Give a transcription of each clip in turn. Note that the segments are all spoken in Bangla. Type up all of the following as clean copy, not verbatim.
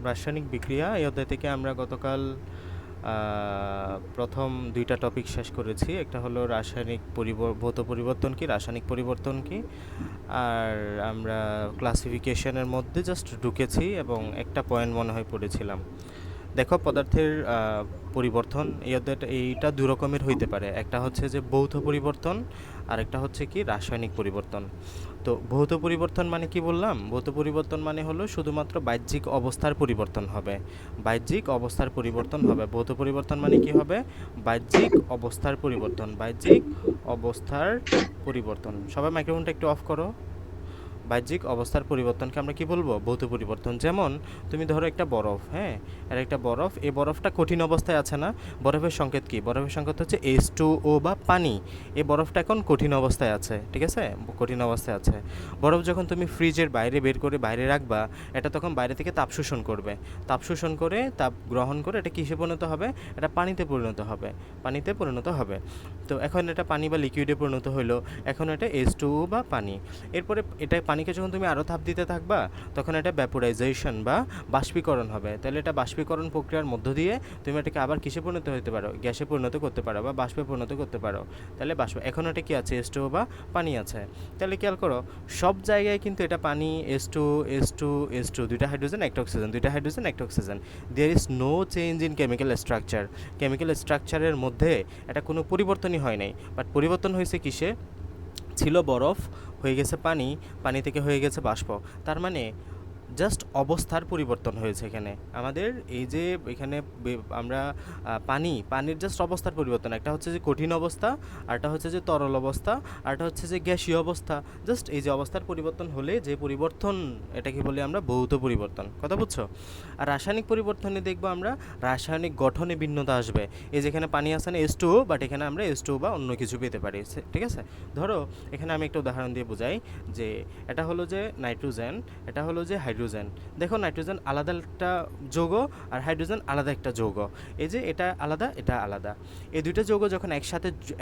রাসায়নিক বিক্রিয়া এই অধ্যায় থেকে আমরা গতকাল প্রথম দুইটা টপিক শেষ করেছি। একটা হলো রাসায়নিক ভৌত পরিবর্তন কি, রাসায়নিক পরিবর্তন কি, আর আমরা ক্লাসিফিকেশনের মধ্যে জাস্ট ঢুকেছি এবং একটা পয়েন্ট মনে হয় পড়েছিলাম। দেখো, পদার্থের পরিবর্তন এইটা দু রকমের হইতে পারে। একটা হচ্ছে যে ভৌত পরিবর্তন, আর একটা হচ্ছে কি রাসায়নিক পরিবর্তন। তো ভৌত পরিবর্তন মানে কি বললাম? ভৌত পরিবর্তন মানে হলো শুধুমাত্র বাহ্যিক অবস্থার পরিবর্তন হবে, বাহ্যিক অবস্থার পরিবর্তন হবে। ভৌত পরিবর্তন মানে কি হবে? বাহ্যিক অবস্থার পরিবর্তন, বাহ্যিক অবস্থার পরিবর্তন। সবাই মাইক্রোফোনটা একটু অফ করো। বাহ্যিক অবস্থার পরিবর্তনকে আমরা কি বলবো? ভৌত পরিবর্তন। যেমন তুমি ধরো একটা বরফ, হ্যাঁ, আর একটা বরফ, এই বরফটা কঠিন অবস্থায় আছে না? বরফের সংকেত কি? বরফের সংকেত হচ্ছে H2O বা পানি। এই বরফটা এখন কঠিন অবস্থায় আছে, ঠিক আছে? কঠিন অবস্থায় আছে। বরফ যখন তুমি ফ্রিজের বাইরে বের করে বাইরে রাখবা, এটা তখন বাইরে থেকে তাপ শোষণ করবে। তাপ শোষণ করে, তাপ গ্রহণ করে এটা কিসে পরিণত হবে? এটা পানিতে পরিণত হবে, পানিতে পরিণত হবে। তো এখন এটা পানি বা লিকুইডে পরিণত হলো, এখন এটা H2O বা পানি। এরপরে এটা পানিকে যখন তুমি আরও তাপ দিতে থাকবা, তখন এটা ভ্যাপোরাইজেশন বা বাষ্পীকরণ হবে। তাহলে এটা বাষ্পীকরণ প্রক্রিয়ার মধ্য দিয়ে তুমি এটাকে আবার কিসে পরিণত হতে পারো? গ্যাসে পরিণত করতে পারো বা বাষ্পে পরিণত করতে পারো। তাহলে বাষ্প, এখন এটা কি আছে? H2O বা পানি আছে। তাহলে খেয়াল করো, সব জায়গায় কিন্তু এটা পানি, H2 দুইটা হাইড্রোজেন একটা অক্সিজেন, দুইটা হাইড্রোজেন একটা oxygen. There is no change in chemical structure. Chemical স্ট্রাকচারের মধ্যে এটা কোনো পরিবর্তনই হয় নাই, বাট পরিবর্তন হয়েছে কিসে? ছিল বরফ, হয়ে গেছে পানি, পানি থেকে হয়ে গেছে বাষ্প। তার মানে জাস্ট অবস্থার পরিবর্তন হয়েছে এখানে আমাদের। এই যে এখানে আমরা পানির জাস্ট অবস্থার পরিবর্তন। একটা হচ্ছে যে কঠিন অবস্থা, আরটা হচ্ছে যে তরল অবস্থা, আরটা হচ্ছে যে গ্যাসীয় অবস্থা। জাস্ট এই যে অবস্থার পরিবর্তন হলে যে পরিবর্তন, এটাকে বলি আমরা ভৌত পরিবর্তন। কথা বুঝছো? আর রাসায়নিক পরিবর্তনে দেখবো আমরা রাসায়নিক গঠনে ভিন্নতা আসবে। এই যেখানে পানি আছে না H2O, বাট এখানে আমরা H2O বা অন্য কিছু পেতে পারি, ঠিক আছে? ধরো এখানে আমি একটা উদাহরণ দিয়ে বোঝাই যে এটা হলো যে নাইট্রোজেন, এটা হলো যে হাইড্রোজেন। দেখো, নাইট্রোজেন আলাদা একটা যৌগ আর হাইড্রোজেন আলাদা একটা যৌগ। এই যে এটা আলাদা, এটা আলাদা। এই দুইটা যৌগ যখন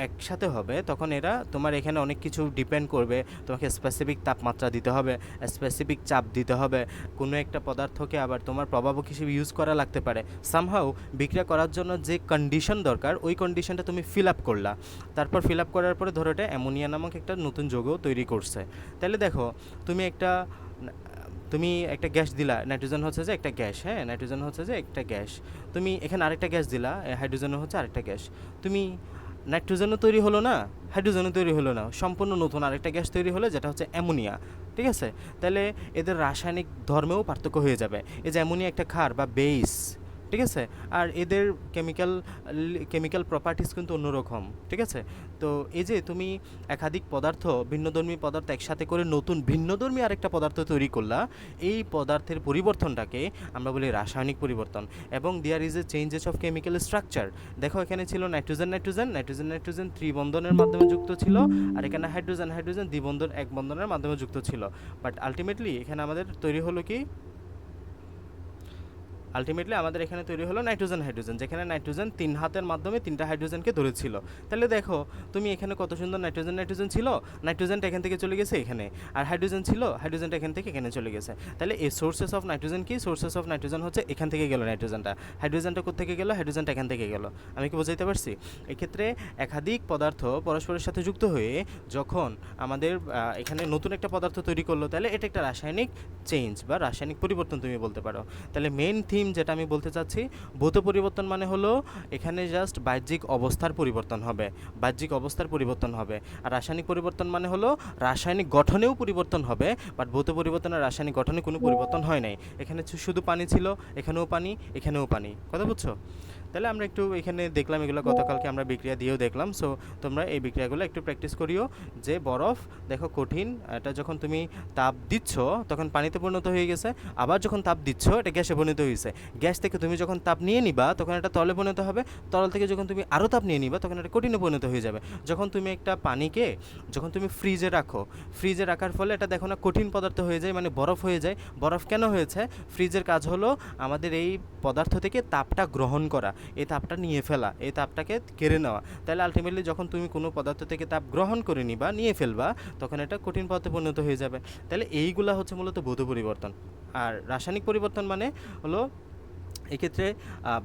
একসাথে হবে, তখন এরা তোমার এখানে অনেক কিছু ডিপেন্ড করবে। তোমাকে স্পেসিফিক তাপমাত্রা দিতে হবে, স্পেসিফিক চাপ দিতে হবে। কোনো একটা পদার্থকে আবার তোমার প্রভাবক হিসেবে ইউজ করা লাগতে পারে। সামহাউ বিক্রিয়া করার জন্য যে কন্ডিশন দরকার, ওই কন্ডিশনটা তুমি ফিল আপ করলা। তারপর ফিল আপ করার পরে ধরো এটা অ্যামোনিয়া নামক একটা নতুন যৌগ তৈরি করছে। তাহলে দেখো, তুমি একটা গ্যাস দিলা, নাইট্রোজেন হচ্ছে যে একটা গ্যাস, হ্যাঁ, নাইট্রোজেন হচ্ছে যে একটা গ্যাস। তুমি এখানে আরেকটা গ্যাস দিলা, হাইড্রোজেনও হচ্ছে আরেকটা গ্যাস। তুমি নাইট্রোজেনও তৈরি হলো না, হাইড্রোজেনও তৈরি হলো না, সম্পূর্ণ নতুন আরেকটা গ্যাস তৈরি হলো, যেটা হচ্ছে অ্যামোনিয়া, ঠিক আছে? তাহলে এদের রাসায়নিক ধর্মেও পার্থক্য হয়ে যাবে। এই যে অ্যামোনিয়া একটা ক্ষার বা বেস, ঠিক আছে? আর এদের কেমিক্যাল প্রপার্টিস কিন্তু অন্যরকম, ঠিক আছে? তো এই যে তুমি একাধিক পদার্থ, ভিন্নধর্মী পদার্থ একসাথে করে নতুন ভিন্নধর্মী আরেকটা পদার্থ তৈরি করলা, এই পদার্থের পরিবর্তনটাকে আমরা বলি রাসায়নিক পরিবর্তন। এবং there is a changes of chemical structure. দেখো, এখানে ছিল নাইট্রোজেন ত্রিবন্ধনের মাধ্যমে যুক্ত ছিল, আর এখানে হাইড্রোজেন দ্বিবন্ধন এক বন্ধনের মাধ্যমে যুক্ত ছিল। বাট আলটিমেটলি এখানে আমাদের তৈরি হলো কি? আলটিমেটলি আমাদের এখানে তৈরি হলো হাইড্রোজেন, যেখানে নাইট্রোজেন তিন হাতের মাধ্যমে তিনটা হাইড্রোজেনকে ধরেছিল। তাহলে দেখো, তুমি এখানে কত সুন্দর নাইট্রোজেন ছিল, নাইট্রোজেনটা এখান থেকে চলে গেছে এখানে, আর হাইড্রোজেন ছিল, হাইড্রোজেনটা এখান থেকে এখানে চলে গেছে। তাহলে এই সোর্সেস অফ নাইট্রোজেন কি? সোর্সেস অফ নাইট্রোজেন হচ্ছে এখান থেকে গেল নাইট্রোজেনটা, হাইড্রোজেনটা কোথেকে গেল? হাইড্রোজেনটা এখান থেকে গেল। আমি কি বোঝাইতে পারছি? এক্ষেত্রে একাধিক পদার্থ পরস্পরের সাথে যুক্ত হয়ে যখন আমাদের এখানে নতুন একটা পদার্থ তৈরি করলো, তাহলে এটা একটা রাসায়নিক চেঞ্জ বা রাসায়নিক পরিবর্তন তুমি বলতে পারো। তাহলে মেইন থিম যেটা আমি বলতে চাচ্ছি, ভৌত পরিবর্তন মানে হলো এখানে জাস্ট বাহ্যিক অবস্থার পরিবর্তন হবে, বাহ্যিক অবস্থার পরিবর্তন হবে। আর রাসায়নিক পরিবর্তন মানে হলো রাসায়নিক গঠনেও পরিবর্তন হবে, বাট ভৌত পরিবর্তনের রাসায়নিক গঠনে কোনো পরিবর্তন হয় নাই। এখানে শুধু পানি ছিল, এখানেও পানি, এখানেও পানি। কথা বুঝছো? তাহলে আমরা একটু এখানে দেখলাম, এগুলো গতকালকে আমরা বিক্রিয়া দিয়েও দেখলাম। সো তোমরা এই বিক্রিয়াগুলো একটু প্র্যাকটিস করিও। যে বরফ, দেখো কঠিন, এটা যখন তুমি তাপ দিচ্ছ তখন পানিতে পরিণত হয়ে গেছে, আবার যখন তাপ দিচ্ছ এটা গ্যাসে পরিণত হয়েছে। গ্যাস থেকে তুমি যখন তাপ নিয়ে নিবা তখন এটা তরলে পরিণত হবে, তরল থেকে যখন তুমি আরও তাপ নিয়ে নিবা তখন এটা কঠিনে পরিণত হয়ে যাবে। যখন তুমি একটা পানিকে যখন তুমি ফ্রিজে রাখো, ফ্রিজে রাখার ফলে এটা দেখো না কঠিন পদার্থ হয়ে যায়, মানে বরফ হয়ে যায়। বরফ কেন হয়েছে? ফ্রিজের কাজ হলো আমাদের এই পদার্থ থেকে তাপটা গ্রহণ করা। এই তাপটা নিয়ে ফেলা, এই তাপটাকে কেড়ে নেওয়া। তাহলে আলটিমেটলি যখন তুমি কোনো পদার্থ থেকে তাপ গ্রহণ করে নিবা, নিয়ে ফেলবা, তখন এটা কঠিন পদার্থে পরিণত হয়ে যাবে। তাহলে এইগুলা হচ্ছে মূলত ভৌত পরিবর্তন। আর রাসায়নিক পরিবর্তন মানে হলো এক্ষেত্রে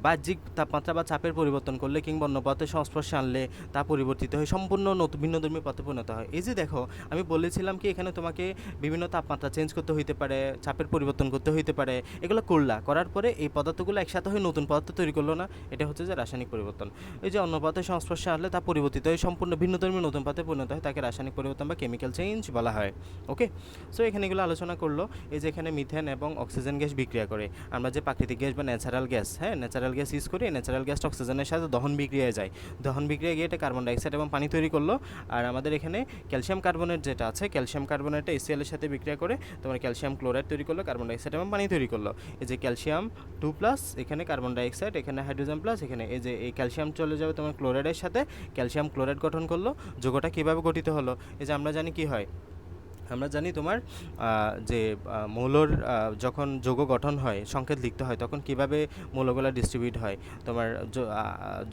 বাহ্যিক তাপমাত্রা বা চাপের পরিবর্তন করলে কিংবা অন্য পদার্থের সংস্পর্শে আনলে তা পরিবর্তিত হয়ে সম্পূর্ণ নতুন ভিন্নধর্মী পথে পরিণত হয়। এই যে দেখো, আমি বলেছিলাম কি এখানে তোমাকে বিভিন্ন তাপমাত্রা চেঞ্জ করতে হইতে পারে, চাপের পরিবর্তন করতে হইতে পারে, এগুলো করার পরে এই পদার্থগুলো একসাথে হয়ে নতুন পদার্থ তৈরি করলো না, এটা হচ্ছে যে রাসায়নিক পরিবর্তন। এই যে অন্য পদার্থের সংস্পর্শে আনলে তা পরিবর্তিত হয়ে সম্পূর্ণ ভিন্নধর্মী নতুন পথে পরিণত হয়, তাকে রাসায়নিক পরিবর্তন বা কেমিক্যাল চেঞ্জ বলা হয়। ওকে, সো এখানে এগুলো আলোচনা করলো। এই যে এখানে মিথেন এবং অক্সিজেন গ্যাস বিক্রিয়া করে, আমরা যে প্রাকৃতিক গ্যাস বা ন্যাচারাল গ্যাস, হ্যাঁ ন্যাচারাল গ্যাস ইউজ করি, ন্যাচারাল গ্যাসটা অক্সিজেনের সাথে দহন বিক্রিয়ায় যায়, দহন বিক্রিয়া গিয়ে এটা কার্বন ডাইঅক্সাইড এবং পানি তৈরি করলো। আর আমাদের এখানে ক্যালসিয়াম কার্বনেট যেটা আছে, ক্যালসিয়াম কার্বনেটটা HCl এর সাথে বিক্রিয়া করে তোমার ক্যালসিয়াম ক্লোরাইড তৈরি করলো, কার্বন ডাইঅক্সাইড এবং পানি তৈরি করলো। এই যে ক্যালসিয়াম 2+, এখানে কার্বন ডাইঅক্সাইড, এখানে হাইড্রোজেন প্লাস, এখানে এই যে এই ক্যালসিয়াম চলে যাবে তোমার ক্লোরাইডের সাথে, ক্যালসিয়াম ক্লোরাইড গঠন করলো। যৌগটা কীভাবে গঠিত হলো? এই যে আমরা জানি কি হয়, আমরা জানি তোমার যে মৌলর যখন যৌগ গঠন হয়, সংকেত লিখতে হয়, তখন কিভাবে মৌলগুলো ডিস্ট্রিবিউট হয়, তোমার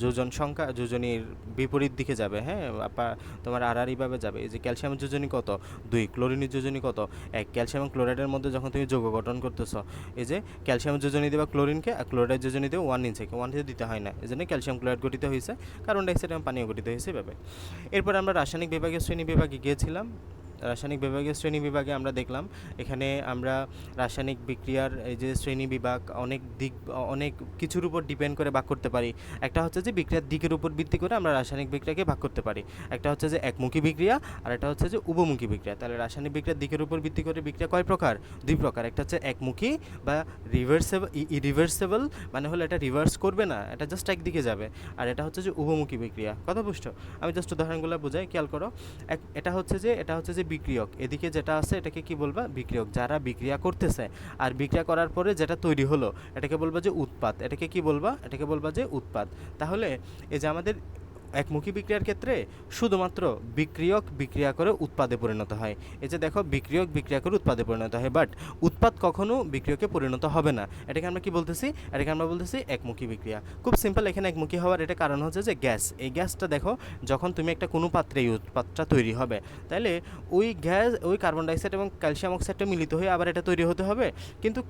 যোজন সংখ্যা যোজনীর বিপরীত দিকে যাবে, হ্যাঁ তোমার আড়াআড়িভাবে যাবে। এই যে ক্যালসিয়ামের যোজনী কত? 2, ক্লোরিনের যোজনী কত? 1। ক্যালসিয়াম এবং ক্লোরাইডের মধ্যে যখন তুমি যৌগ গঠন করতেছো, এই যে ক্যালসিয়ামের যোজনী দেবা ক্লোরিনকে, আর ক্লোরাইড যোজনী দেবে 1 ইঞ্চিকে, 1 দিতে হয় না, এই জন্য ক্যালসিয়াম ক্লোরাইড গঠিত হয়েছে, কার্বন ডাইঅক্সাইড এবং পানিও গঠিত হয়েছে এভাবে। এরপর আমরা রাসায়নিক বিভাগের শ্রেণী বিভাগে গিয়েছিলাম। রাসায়নিক বিভাগের শ্রেণী বিভাগে আমরা দেখলাম এখানে আমরা রাসায়নিক বিক্রিয়ার এই যে শ্রেণী বিভাগ অনেক কিছুর উপর ডিপেন্ড করে ভাগ করতে পারি। একটা হচ্ছে যে বিক্রিয়ার দিকের উপর ভিত্তি করে আমরা রাসায়নিক বিক্রিয়াকে ভাগ করতে পারি। একটা হচ্ছে যে একমুখী বিক্রিয়া, আর একটা হচ্ছে যে উভমুখী বিক্রিয়া। তাহলে রাসায়নিক বিক্রিয়ার দিকের উপর ভিত্তি করে বিক্রিয়া কয় প্রকার? 2 প্রকার। একটা হচ্ছে একমুখী বা রিভার্সেবল, মানে হলো এটা রিভার্স করবে না, এটা জাস্ট একদিকে যাবে। আর এটা হচ্ছে যে উভমুখী বিক্রিয়া। কথা বুঝছো? আমি জাস্ট উদাহরণগুলো বোঝাই, খেয়াল করো। এটা হচ্ছে যে বিক্রিয়ক, এদিকে যেটা আছে এটাকে কি বলবা? বিক্রিয়ক। যারা বিক্রিয়া করতেছে, আর বিক্রিয়া করার পরে যেটা তৈরি হলো এটাকে বলবা যে উৎপাদ। এটাকে কি বলবা? এটাকে বলবা যে উৎপাদ। তাহলে এই যে আমাদের একমুখী বিক্রিয়ার ক্ষেত্রে শুধুমাত্র বিক্রিয়ক বিক্রিয়া করে উৎপাদে পরিণত হয়। এই যে দেখো, বিক্রিয়ক বিক্রিয়া করে উৎপাদে পরিণত হয়, বাট উৎপাদ কখনো বিক্রিয়কে পরিণত হবে না। এটাকে আমরা কি বলতেছি? এটাকে আমরা বলতেছি একমুখী বিক্রিয়া। খুব সিম্পল, এখানে একমুখী হওয়ার এটা কারণ হচ্ছে যে গ্যাস, এই গ্যাসটা দেখো যখন তুমি একটা কোনো পাত্রে এই উৎপাদটা তৈরি হবে, তাহলে ওই গ্যাস, ওই কার্বন ডাইঅক্সাইড এবং ক্যালসিয়াম অক্সাইডটা মিলিত হয়ে আবার এটা তৈরি হতে হবে। কিন্তু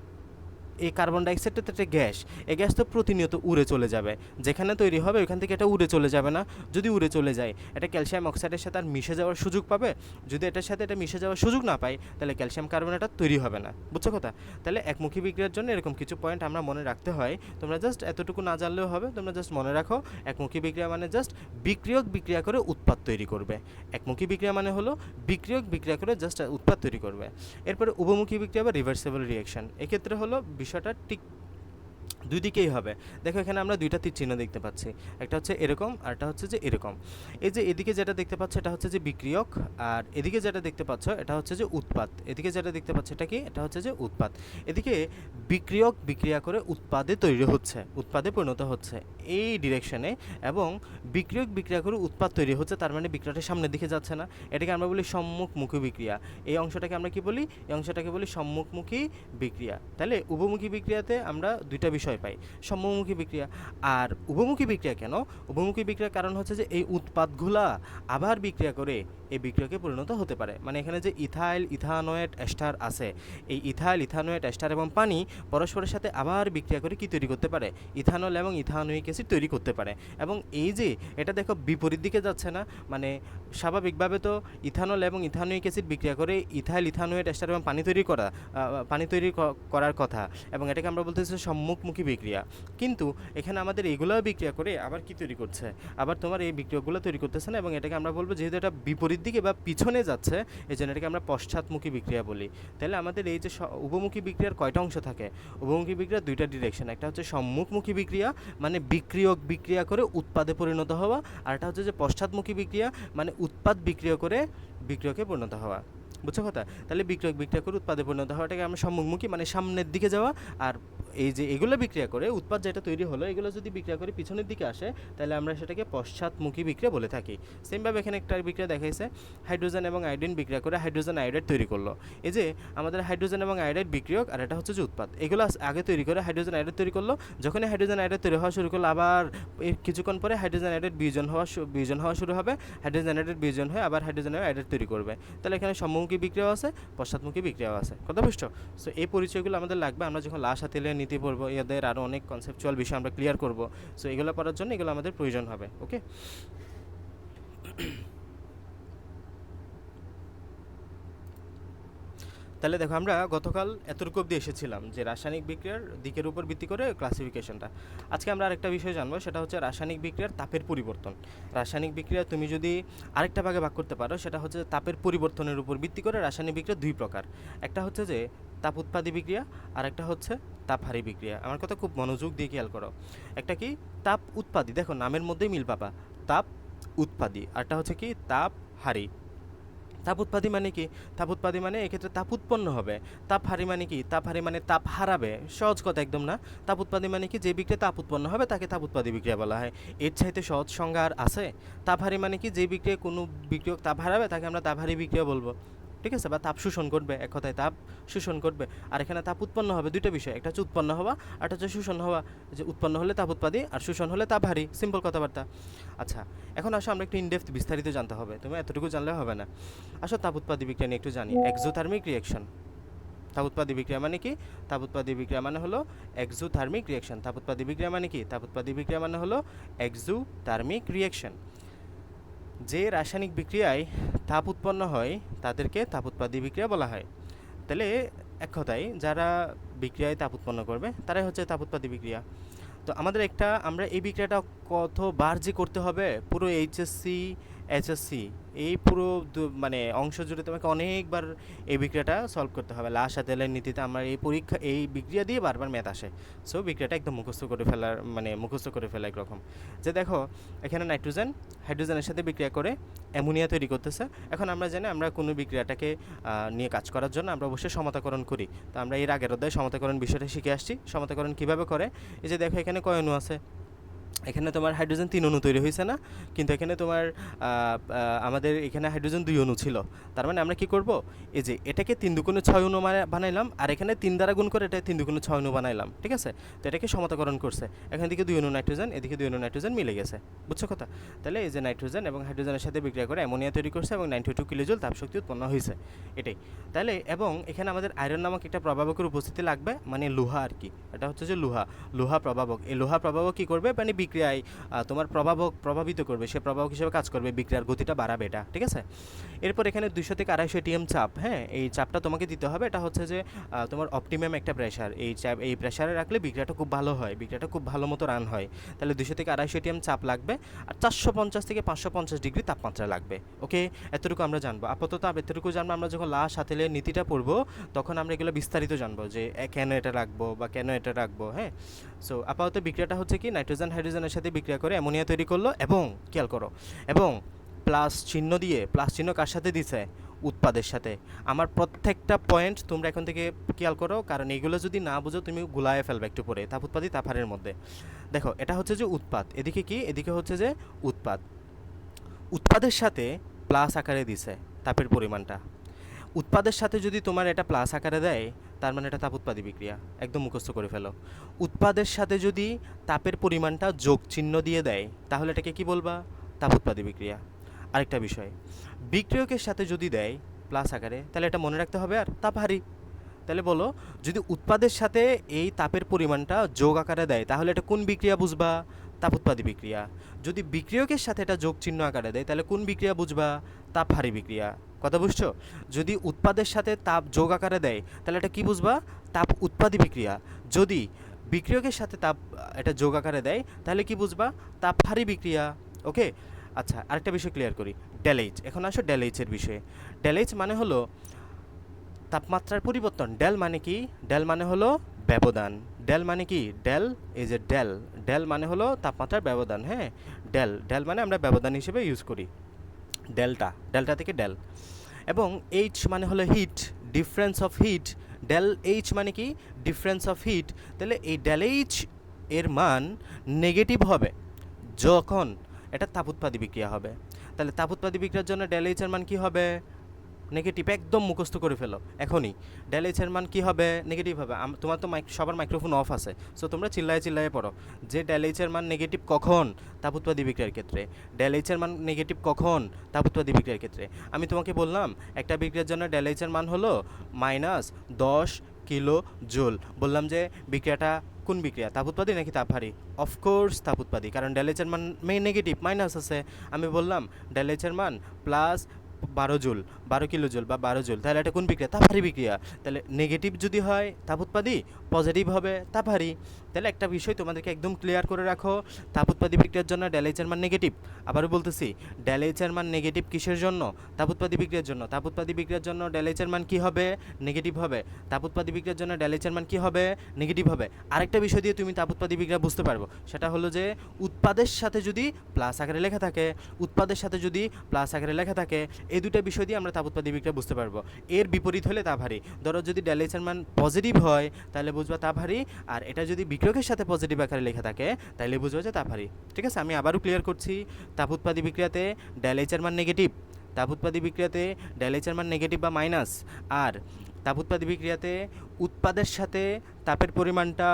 এই কার্বন ডাইঅক্সাইডটা তো একটা গ্যাস, এই গ্যাস তো প্রতিনিয়ত উড়ে চলে যাবে, যেখানে তৈরি হবে ওইখান থেকে এটা উড়ে চলে যাবে না। যদি উড়ে চলে যায়, এটা ক্যালসিয়াম অক্সাইডের সাথে আর মিশে যাওয়ার সুযোগ পাবে? যদি এটার সাথে এটা মিশে যাওয়ার সুযোগ না পায়, তাহলে ক্যালসিয়াম কার্বনেট তৈরি হবে না। বুঝছো কথা? তাহলে একমুখী বিক্রিয়ার জন্য এরকম কিছু পয়েন্ট আমরা মনে রাখতে হয়। তোমরা জাস্ট এতটুকু না জানলেও হবে, তোমরা জাস্ট মনে রাখো একমুখী বিক্রিয়া মানে জাস্ট বিক্রিয়ক বিক্রিয়া করে উৎপাদ তৈরি করবে। একমুখী বিক্রিয়া মানে হলো বিক্রিয়ক বিক্রিয়া করে জাস্ট উৎপাদ তৈরি করবে। এরপরে উভমুখী বিক্রিয়া বা রিভার্সেবল রিঅ্যাকশন, এক্ষেত্রে হলো বিষয়টা ঠিক দুই দিকেই হবে। দেখো এখানে আমরা দুইটা তীর চিহ্ন দেখতে পাচ্ছি, একটা হচ্ছে এরকম আর একটা হচ্ছে যে এরকম। এই যে এদিকে যেটা দেখতে পাচ্ছ এটা হচ্ছে যে বিক্রিয়ক, আর এদিকে যেটা দেখতে পাচ্ছ এটা হচ্ছে যে উৎপাদ। এদিকে যেটা দেখতে পাচ্ছ এটা কি? এটা হচ্ছে যে উৎপাদ। এদিকে বিক্রিয়ক বিক্রিয়া করে উৎপাদে তৈরি হচ্ছে, উৎপাদে পরিণত হচ্ছে এই ডিরেকশনে, এবং বিক্রিয়ক বিক্রিয়া করে উৎপাদ তৈরি হচ্ছে, তার মানে বিক্রিয়াটা সামনের দিকে যাচ্ছে না। এটাকে আমরা বলি সম্মুখমুখী বিক্রিয়া। এই অংশটাকে আমরা কি বলি? এই অংশটাকে বলি সম্মুখমুখী বিক্রিয়া। তাহলে উভমুখী বিক্রিয়াতে আমরা দুইটা বিষয় পাই, সম্মুখী বিক্রিয়া আর উভমুখী বিক্রিয়া। কেন উভমুখী বিক্রিয়ার কারণ হচ্ছে যে এই উৎপাদগুলা আবার বিক্রিয়া করে এই বিক্রিয়াকে পরিণত হতে পারে। মানে এখানে যে ইথাইল ইথানোয়েট এস্টার আছে, এই ইথাইল ইথানোয়েট এস্টার এবং পানি পরস্পরের সাথে আবার বিক্রিয়া করে কি তৈরি করতে পারে? ইথানল এবং ইথানোয়িক অ্যাসিড তৈরি করতে পারে। এবং এই যে এটা দেখো বিপরীত দিকে যাচ্ছে না, মানে স্বাভাবিকভাবে তো ইথানল এবং ইথানোয়িক অ্যাসিড বিক্রিয়া করে ইথাইল ইথানোয়েট এস্টার এবং পানি তৈরি করার কথা, এবং এটাকে আমরা বলতেছি সম্মুখমুখী বিক্রিয়া। কিন্তু এখানে আমাদের এইগুলোও বিক্রিয়া করে আবার কি তৈরি করছে? আবার তোমার এই বিক্রিয়াগুলো তৈরি করতেছে না, এবং এটাকে আমরা বলবো যেহেতু এটা বিপরীত দিকে বা পিছনে যাচ্ছে, এই জন্য এটাকে আমরা পশ্চাৎমুখী বিক্রিয়া বলি। তাহলে আমাদের এই যে উভমুখী বিক্রিয়ার কয়টা অংশ থাকে? উভমুখী বিক্রিয়ার দুইটা ডিরেকশন, একটা হচ্ছে সম্মুখমুখী বিক্রিয়া মানে বিক্রিয়ক বিক্রিয়া করে উৎপাদে পরিণত হওয়া, আর একটা হচ্ছে যে পশ্চাৎমুখী বিক্রিয়া মানে উৎপাদ বিক্রিয়া করে বিক্রিয়কে পরিণত হওয়া। বুঝছো কথা? তাহলে বিক্রিয়ক বিক্রিয়া করে উৎপাদে পরিণত হওয়াটাকে আমরা সম্মুখমুখী মানে সামনের দিকে যাওয়া, আর এই যে এগুলো বিক্রিয়া করে উৎপাদ যেটা তৈরি হলো এগুলো যদি বিক্রিয়া করে পিছনের দিকে আসে তাহলে আমরা সেটাকে পশ্চাৎমুখী বিক্রিয়া বলে থাকি। সেমভাবে এখানে একটা বিক্রিয়া দেখাইছে, হাইড্রোজেন এবং আয়োডিন বিক্রিয়া করে হাইড্রোজেন আয়োডাইড তৈরি করলো। এই যে আমাদের হাইড্রোজেন এবং আয়োডাইড বিক্রিয়ক, আর এটা হচ্ছে যে উৎপাদ। এগুলো আগে তৈরি করে হাইড্রোজেন আয়োডাইড তৈরি করলো, যখনই হাইড্রোজেন আয়োডাইড তৈরি হওয়া শুরু করলো আবার কিছুক্ষণ পরে হাইড্রোজেন আয়োডাইড বিয়োজন হওয়া শুরু হবে, হাইড্রোজেন আয়োডাইড বিয়োজন হয়ে আবার হাইড্রোজেন আয়োডাইড তৈরি করবে। তাহলে এখানে সম্মুখী বিক্রিয়াও আছে, পশ্চাৎমুখী বিক্রিয়াও আছে। কথা বুঝছো? সো এই পরিচয়গুলো আমাদের লাগবে। আমরা যখন লাশ হাতিলে নীতি পড়বো এদের আরও অনেক কনসেপচুয়াল বিষয় আমরা ক্লিয়ার করব। সো এগুলো পড়ার জন্য এগুলো আমাদের প্রয়োজন হবে। ওকে, তাহলে দেখো আমরা গতকাল এতটুকু অবধি এসেছিলাম যে রাসায়নিক বিক্রিয়ার দিকের উপর ভিত্তি করে ক্লাসিফিকেশনটা। আজকে আমরা আরেকটা বিষয় জানবো, সেটা হচ্ছে রাসায়নিক বিক্রিয়ার তাপের পরিবর্তন। রাসায়নিক বিক্রিয়া তুমি যদি আরেকটা ভাগে ভাগ করতে পারো সেটা হচ্ছে তাপের পরিবর্তনের উপর ভিত্তি করে রাসায়নিক বিক্রিয়া দুই প্রকার। একটা হচ্ছে যে তাপ উৎপাদী বিক্রিয়া, আর একটা হচ্ছে তাপহারী বিক্রিয়া। আমার কথা খুব মনোযোগ দিয়ে খেয়াল করো। একটা কি তাপ উৎপাদী, দেখো নামের মধ্যেই মিল পাবা, তাপ উৎপাদী। আরটা হচ্ছে কি তাপহারী। তাপ উৎপাদী মানে কি? তাপ উৎপাদী মানে এক্ষেত্রে তাপ উৎপন্ন হবে। তাপহারী মানে কি? তাপহারী মানে তাপ হারাবে। সহজ কথা একদম না? তাপ উৎপাদী মানে কি? যে বিক্রিয়া তাপ উৎপন্ন হবে তাকে তাপ উৎপাদী বিক্রিয়া বলা হয়। এর চাইতে সহজ সংজ্ঞা আর আছে? তাপহারী মানে কি? যে বিক্রিয়া কোনো বিক্রিয়ক তাপ হারাবে তাকে আমরা তাপহারী বিক্রিয়া বলবো। ঠিক আছে? বা তাপ শোষণ করবে, এক কথায় তাপ শোষণ করবে। আর এখানে তাপ উৎপন্ন হবে, দুইটা বিষয়, একটা হচ্ছে উৎপন্ন হওয়া আর একটা হচ্ছে শোষণ হওয়া। যে উৎপন্ন হলে তাপ উৎপাদী আর শোষণ হলে তাপহারী, সিম্পল কথাবার্তা। আচ্ছা, এখন আসো আমরা একটু ইনডেপথ বিস্তারিত জানতে হবে, তুমি এতটুকু জানলে হবে না। আসো তাপ উৎপাদী বিক্রিয়া নিয়ে একটু জানি। Exothermic reaction. তাপ উৎপাদী বিক্রিয়া মানে কি? তাপ উৎপাদী বিক্রিয়া মানে হলো এক্সোথার্মিক রিঅ্যাকশন। তাপ উৎপাদী বিক্রিয়া মানে কি? তাপ উৎপাদী বিক্রিয়া মানে হলো এক্সোথার্মিক রিঅ্যাকশন। যে রাসায়নিক বিক্রিয়ায় তাপ উৎপন্ন হয় তাদেরকে তাপ উৎপাদী বিক্রিয়া বলা হয়। তাহলে এক কথায় যারা বিক্রিয়ায় তাপ উৎপন্ন করবে তারাই হচ্ছে তাপ উৎপাদী বিক্রিয়া। তো আমরা এই বিক্রিয়াটা কতবার যে করতে হবে, পুরো এইচএসসি এইচএসসি এই পুরো মানে অংশ জুড়ে তোমাকে অনেকবার এই বিক্রিয়াটা সলভ করতে হবে। লাশ তেলের নীতিতে আমার এই বিক্রিয়া দিয়ে বারবার ম্যাথ আসে। সো বিক্রিয়াটা একদম মুখস্থ করে ফেলা একরকম। যে দেখো এখানে নাইট্রোজেন হাইড্রোজেনের সাথে বিক্রিয়া করে অ্যামোনিয়া তৈরি করতেছে। এখন আমরা জানি আমরা কোনো বিক্রিয়াটাকে নিয়ে কাজ করার জন্য আমরা অবশ্যই সমতাকরণ করি। তো আমরা এর আগের অধ্যায়ে সমতাকরণ বিষয়টা শিখে আসছি। সমতাকরণ কীভাবে করে? এই যে দেখো এখানে কয় অণু আছে, এখানে তোমার হাইড্রোজেন 3 অণু তৈরি হয়েছে না? কিন্তু এখানে তোমার আমাদের এখানে হাইড্রোজেন 2 অণু ছিল। তার মানে আমরা কি করব? এই যে এটাকে 3 দুগুণে 6 অণু বানাইলাম, আর এখানে 3 দ্বারা গুণ করে এটা 3 দুগুণে 6 অণু বানাইলাম। ঠিক আছে? তো এটাকে সমতাকরণ করছে। এখান থেকে 2 অণু নাইট্রোজেন, এদিকে 2 অণু নাইট্রোজেন মিলে গেছে। বুঝছো কথা? তাহলে এই যে নাইট্রোজেন এবং হাইড্রোজেনের সাথে বিক্রিয়া করে অ্যামোনিয়া তৈরি করছে এবং 92 কিলোজুল তাপশক্তি উৎপন্ন হয়েছে। এটাই। তাহলে এবং এখানে আমাদের আয়রন নামক একটা প্রভাবকের উপস্থিতি লাগবে, মানে লোহা আর কি। এটা হচ্ছে যে লোহা প্রভাবক। এই লোহা প্রভাবক কী করবে? মানে বিক্রিয়ায় তোমার প্রভাবিত করবে, সে প্রভাবক হিসেবে কাজ করবে, বিক্রিয়ার গতিটা বাড়াবে এটা। ঠিক আছে? এরপর এখানে 200 থেকে 250 ATM চাপ, হ্যাঁ, এই চাপটা তোমাকে দিতে হবে। এটা হচ্ছে যে তোমার অপটিমাম একটা প্রেশার। এই প্রেশারে রাখলে বিক্রিয়াটা খুব ভালো হয়, বিক্রিয়াটা খুব ভালো মতো রান হয়। তাহলে 200 থেকে 250 ATM চাপ লাগবে, আর 450 থেকে 550 ডিগ্রি তাপমাত্রা লাগবে। ওকে, এতটুকু আমরা জানবো আপাতত। এতটুকু জানবো আমরা যখন লাশ হাতেলের নীতিটা পড়বো তখন আমরা এগুলো বিস্তারিত জানবো যে কেন এটা রাখবো বা কেন এটা রাখবো। হ্যাঁ, সো আপাতত বিক্রিয়াটা হচ্ছে কি, নাইট্রোজেন হাইড্রোজেনের সাথে বিক্রিয়া করে অ্যামোনিয়া তৈরি করলো এবং খেয়াল করো, এবং প্লাস চিহ্ন কার সাথে দিছে? উৎপাদের সাথে। আমার প্রত্যেকটা পয়েন্ট তোমরা এখন থেকে খেয়াল করো, কারণ এগুলো যদি না বুঝো তুমি গুলায় ফেলবে একটু পরে। তাপ উৎপাদী তাপহারের মধ্যে দেখো এটা হচ্ছে যে উৎপাদ, এদিকে কি? এদিকে হচ্ছে যে উৎপাদের সাথে প্লাস আকারে দিছে তাপের পরিমাণটা। উৎপাদের সাথে যদি তোমার এটা প্লাস আকারে দেয় তার মানে এটা তাপ উৎপাদী বিক্রিয়া। একদম মুখস্থ করে ফেলো। উৎপাদের সাথে যদি তাপের পরিমাণটা যোগ চিহ্ন দিয়ে দেয় তাহলে এটাকে কি বলবা? তাপ উৎপাদী বিক্রিয়া। আরেকটা বিষয়, বিক্রিয়কের সাথে যদি দেয় প্লাস আকারে তাহলে এটা মনে রাখতে হবে আর তাপহারী। তাহলে বলো, যদি উৎপাদের সাথে এই তাপের পরিমাণটা যোগ আকারে দেয় তাহলে এটা কোন বিক্রিয়া বুঝবা? তাপ উৎপাদী বিক্রিয়া। যদি বিক্রিয়কের সাথে এটা যোগ চিহ্ন আকারে দেয় তাহলে কোন বিক্রিয়া বুঝবা? তাপহারী বিক্রিয়া। কথা বুঝছো? যদি উৎপাদের সাথে তাপ যোগ আকারে দেয় তাহলে এটা কি বুঝবা? তাপ উৎপাদী বিক্রিয়া। যদি বিক্রিয়কের সাথে তাপ এটা যোগ আকারে দেয় তাহলে কি বুঝবা? তাপহারী বিক্রিয়া। ওকে, আচ্ছা আরেকটা বিষয় ক্লিয়ার করি, ডেলএইচ। এখন আসো ডেলএইচের বিষয়ে। ডেলএইচ মানে হলো তাপমাত্রার পরিবর্তন। ডেল মানে কি? ডেল মানে হলো ব্যবধান। ডেল মানে কি? ডেল মানে হলো তাপমাত্রার ব্যবধান। হ্যাঁ, ডেল মানে আমরা ব্যবধান হিসেবে ইউজ করি ডেল্টা থেকে ডেল। এবং এইচ মানে হলো heat, difference of heat, del H মানে কি ডিফারেন্স অফ হিট, তাহলে এই ডেল এইচ এর মান নেগেটিভ হবে যখন এটা তাপোৎপাদী বিক্রিয়া হবে। তাহলে তাপোৎপাদী বিক্রিয়ার জন্য ডেল এইচ এর মান কি হবে? নেগেটিভ। একদম মুখস্থ করে ফেলো এখনই। ডেল এইচ এর মান কি হবে? নেগেটিভ হবে। তোমার তো সবার মাইক্রোফোন অফ আছে, সো তোমরা চিল্লায় চিল্লায় পড়ো যে ডেল এইচ এর মান নেগেটিভ কখন? তাপোৎপাদী বিক্রিয়ার ক্ষেত্রে। ডেল এইচ এর মান নেগেটিভ কখন? তাপোৎপাদী বিক্রিয়ার ক্ষেত্রে। আমি তোমাকে বললাম একটা বিক্রিয়ার জন্য ডেল এইচ এর মান হলো -10 কিলো জুল। বললাম যে বিক্রিয়াটা কোন বিক্রিয়া, তাপোৎপাদী নাকি তাপহারী? অফকোর্স তাপোৎপাদী, কারণ ডেল এইচ এর মান নেগেটিভ, মাইনাস আছে। আমি বললাম ডেল এইচ এর মান +12 জুল, 12 কিলো জুল বা 12 জুল, তাহলে এটা কোন বিক্রিয়া? তাপহারী বিক্রিয়া। তাহলে নেগেটিভ যদি হয় তাপোৎপাদী, পজিটিভ হবে তাপহারী। তাহলে একটা বিষয় তোমাদেরকে একদম ক্লিয়ার করে রাখো, তাপোৎপাদী বিক্রিয়ার জন্য ডেল এইচ এর মান নেগেটিভ। আবারও বলতেছি, ডেল এইচ এর মান নেগেটিভ কিসের জন্য? তাপোৎপাদী বিক্রিয়ার জন্য। তাপোৎপাদী বিক্রিয়ার জন্য ডেল এইচ এর মান কি হবে? নেগেটিভ হবে। তাপোৎপাদী বিক্রিয়ার জন্য ডেল এইচ এর মান কি হবে? নেগেটিভ হবে। আরেকটা বিষয় দিয়ে তুমি তাপোৎপাদী বিক্রিয়া বুঝতে পারবো, সেটা হলো যে উৎপাদের সাথে যদি প্লাস আকারে লেখা থাকে, উৎপাদের সাথে যদি প্লাস আকারে লেখা থাকে, এই দুটো বিষয় দিয়ে আমরা তাপোৎপাদী বিক্রিয়া বুঝতে পারবো। এর বিপরীত হলে তাপহারী। ধরো যদি ডেল এইচ এর মান পজিটিভ হয় তাহলে বুঝবা তাপহারী, আর এটা যদি বিক্রিয়কের সাথে পজিটিভ আকারে লেখা থাকে তাহলে বুঝবা যে তাপহারী। ঠিক আছে, আমি আবারও ক্লিয়ার করছি। তাপোৎপাদী বিক্রিয়াতে ডেল এইচ এর মান নেগেটিভ, তাপোৎপাদী বিক্রিয়াতে ডেল এইচ এর মান নেগেটিভ বা মাইনাস। আর তাপোৎপাদী বিক্রিয়াতে উৎপাদের সাথে তাপের পরিমাণটা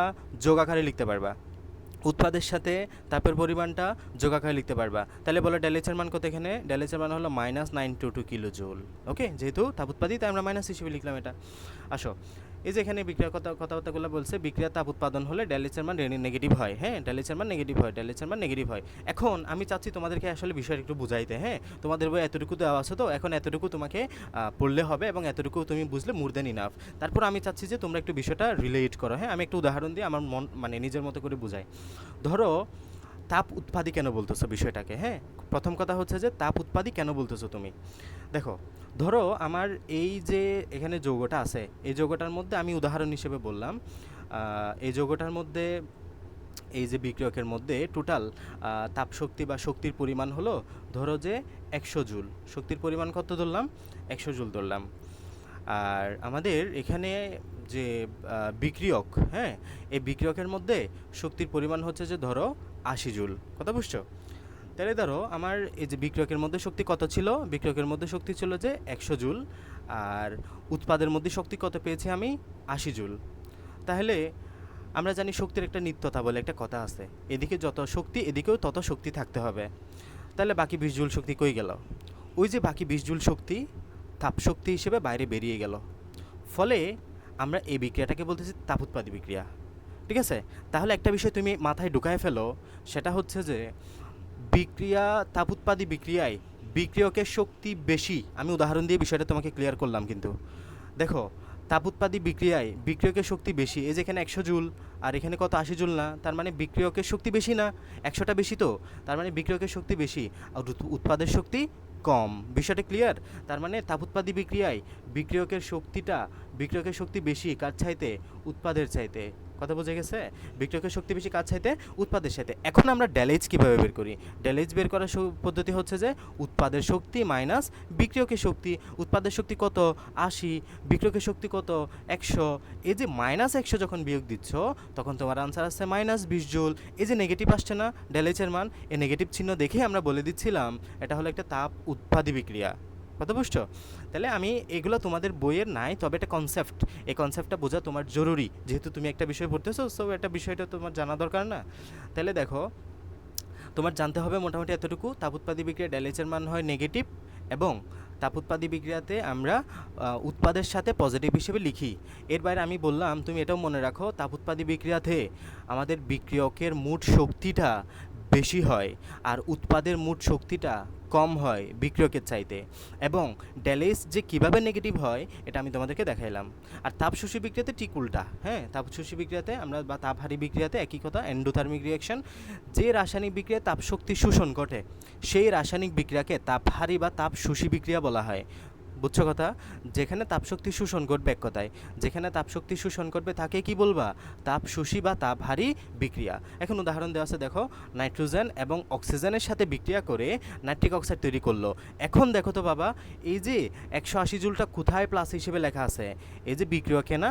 যোগ আকারে লিখতে পারবা, উৎপাদের সাথে তাপের পরিমাণটা যোগ আকারে লিখতে পারবা। তাহলে বলো ডেল এইচ এর মান কত এখানে? ডেল এইচ এর মান হলো -922 কিলো জুল। ওকে, যেহেতু তাপোৎপাদী তাই আমরা মাইনাস হিসেবে লিখলাম এটা। আসো, এই যে এখানে বিক্রিয়ার কথাবার্তাগুলো বলছে, বিক্রিয়ার তাপ উৎপাদন হলে ডেল এইচ এর মান নেগেটিভ হয়। হ্যাঁ, ডেল এইচ এর মান নেগেটিভ হয়, ডেল এইচ এর মান নেগেটিভ হয়। এখন আমি চাচ্ছি তোমাদেরকে আসলে বিষয়টা একটু বুঝাইতে। হ্যাঁ, তোমাদের বই এতটুকু দেওয়া আছে, তো এখন এতটুকু তোমাকে পড়লে হবে এবং এতটুকু তুমি বুঝলে মোর দেন ইনাফ। তারপর আমি চাচ্ছি যে তোমরা একটু বিষয়টা রিলেট করো। হ্যাঁ, আমি একটু উদাহরণ দিয়ে আমার মন মানে নিজের মতো করে বুঝাই। ধরো তাপ উৎপাদী কেন বলতেছো বিষয়টাকে? হ্যাঁ, প্রথম কথা হচ্ছে যে তাপ উৎপাদী কেন বলতেছো তুমি। দেখো, ধরো আমার এই যে এখানে যৌগটা আছে, এই যৌগটার মধ্যে আমি উদাহরণ হিসেবে বললাম, এই যৌগটার মধ্যে এই যে বিক্রিয়কের মধ্যে টোটাল তাপশক্তি বা শক্তির পরিমাণ হলো ধরো যে 100 জুল। শক্তির পরিমাণ কত ধরলাম? 100 জুল ধরলাম। আর আমাদের এখানে যে বিক্রিয়ক, হ্যাঁ, এই বিক্রিয়কের মধ্যে শক্তির পরিমাণ হচ্ছে যে ধরো 80 জুল। কথা বুঝছো? তাহলে ধরো আমার এই যে বিক্রিয়কের মধ্যে শক্তি কত ছিল? বিক্রিয়কের মধ্যে শক্তি ছিল যে 100 জুল, আর উৎপাদের মধ্যে শক্তি কত পেয়েছি আমি? 80 জুল। তাহলে আমরা জানি শক্তির একটা নিত্যতা বলে একটা কথা আছে, এদিকে যত শক্তি এদিকেও তত শক্তি থাকতে হবে। তাহলে বাকি 20 জুল শক্তি কই গেল? ওই যে বাকি 20 জুল শক্তি তাপ শক্তি হিসেবে বাইরে বেরিয়ে গেল। ফলে আমরা এই বিক্রিয়াটাকে বলতেছি তাপোৎপাদী বিক্রিয়া। ঠিক আছে, তাহলে একটা বিষয় তুমি মাথায় ঢুকায় ফেলো, সেটা হচ্ছে যে বিক্রিয়া তাপোৎপাদী বিক্রিয়ায় বিক্রিয়কের শক্তি বেশি। আমি উদাহরণ দিয়ে বিষয়টা তোমাকে ক্লিয়ার করলাম, কিন্তু দেখো তাপোৎপাদী বিক্রিয়ায় বিক্রিয়কের শক্তি বেশি। এই যে এখানে 100 জুল আর এখানে কত 80 জুল না, তার মানে বিক্রিয়কের শক্তি বেশি না, 100টা বেশি, তো তার মানে বিক্রিয়কের শক্তি বেশি আর উৎপাদের শক্তি কম। বিষয়টা ক্লিয়ার? তার মানে তাপোৎপাদী বিক্রিয়ায় বিক্রিয়কের শক্তি বেশি কার চাইতে? উৎপাদের চাইতে। কথা বোঝা গেছে? বিক্রিয়কের শক্তি বেশি কার চাইতে? উৎপাদের সাথে। এখন আমরা ডেল এইচ কীভাবে বের করি? ডেল এইচ বের করার পদ্ধতি হচ্ছে যে উৎপাদের শক্তি মাইনাস বিক্রিয়কের শক্তি। উৎপাদের শক্তি কত? 80, বিক্রিয়কের শক্তি কত? 100। এই যে -100 যখন বিয়োগ দিচ্ছ তখন তোমার আনসার আসছে -20 জুল। এই যে নেগেটিভ আসছে না ডেল এইচের মান, এই নেগেটিভ চিহ্ন দেখেই আমরা বলে দিচ্ছিলাম এটা হলো একটা তাপ উৎপাদী বিক্রিয়া। কথা বুঝছো? তাহলে আমি এগুলো তোমাদের বইয়ের নাই, তবে এটা কনসেপ্ট, এই কনসেপ্টটা বোঝা তোমার জরুরি, যেহেতু তুমি একটা বিষয় পড়তেছো, সো একটা বিষয়টা তোমার জানা দরকার না? তাহলে দেখো, তোমার জানতে হবে মোটামুটি এতটুকু, তাপোৎপাদী বিক্রিয়া ডেল এইচের মান হয় নেগেটিভ, এবং তাপোৎপাদী বিক্রিয়াতে আমরা উৎপাদের সাথে পজিটিভ হিসেবে লিখি। এর বাইরে আমি বললাম, তুমি এটাও মনে রাখো, তাপোৎপাদী বিক্রিয়াতে আমাদের বিক্রিয়কের মোট শক্তিটা বেশি হয় আর উৎপাদের মোট শক্তিটা কম হয় বিক্রিয়কের চাইতে। এবং ডেল এইচ যে কীভাবে নেগেটিভ হয় এটা আমি তোমাদেরকে দেখাইলাম। আর তাপশোষী বিক্রিয়াতে ঠিক উল্টা। হ্যাঁ, তাপশোষী বিক্রিয়াতে আমরা বা তাপহারী বিক্রিয়াতে একই কথা, এন্ডোথার্মিক রিঅ্যাকশন। যে রাসায়নিক বিক্রিয়ায় তাপশক্তি শোষণ ঘটে সেই রাসায়নিক বিক্রিয়াকে তাপহারী বা তাপশোষী বিক্রিয়া বলা হয়। বুঝছো কথা? যেখানে তাপশক্তি শোষণ ঘটবে এক কথায়, যেখানে তাপশক্তি শোষণ করবে তাকে কি বলবা? তাপ শোষী বা তাপহারী বিক্রিয়া। এখন উদাহরণ দেওয়া আছে, দেখো নাইট্রোজেন এবং অক্সিজেনের সাথে বিক্রিয়া করে নাইট্রিক অক্সাইড তৈরি করলো। এখন দেখো তো বাবা, এই যে 180 জুলটা কোথায় প্লাস হিসেবে লেখা আছে? এই যে বিক্রিয়কে না,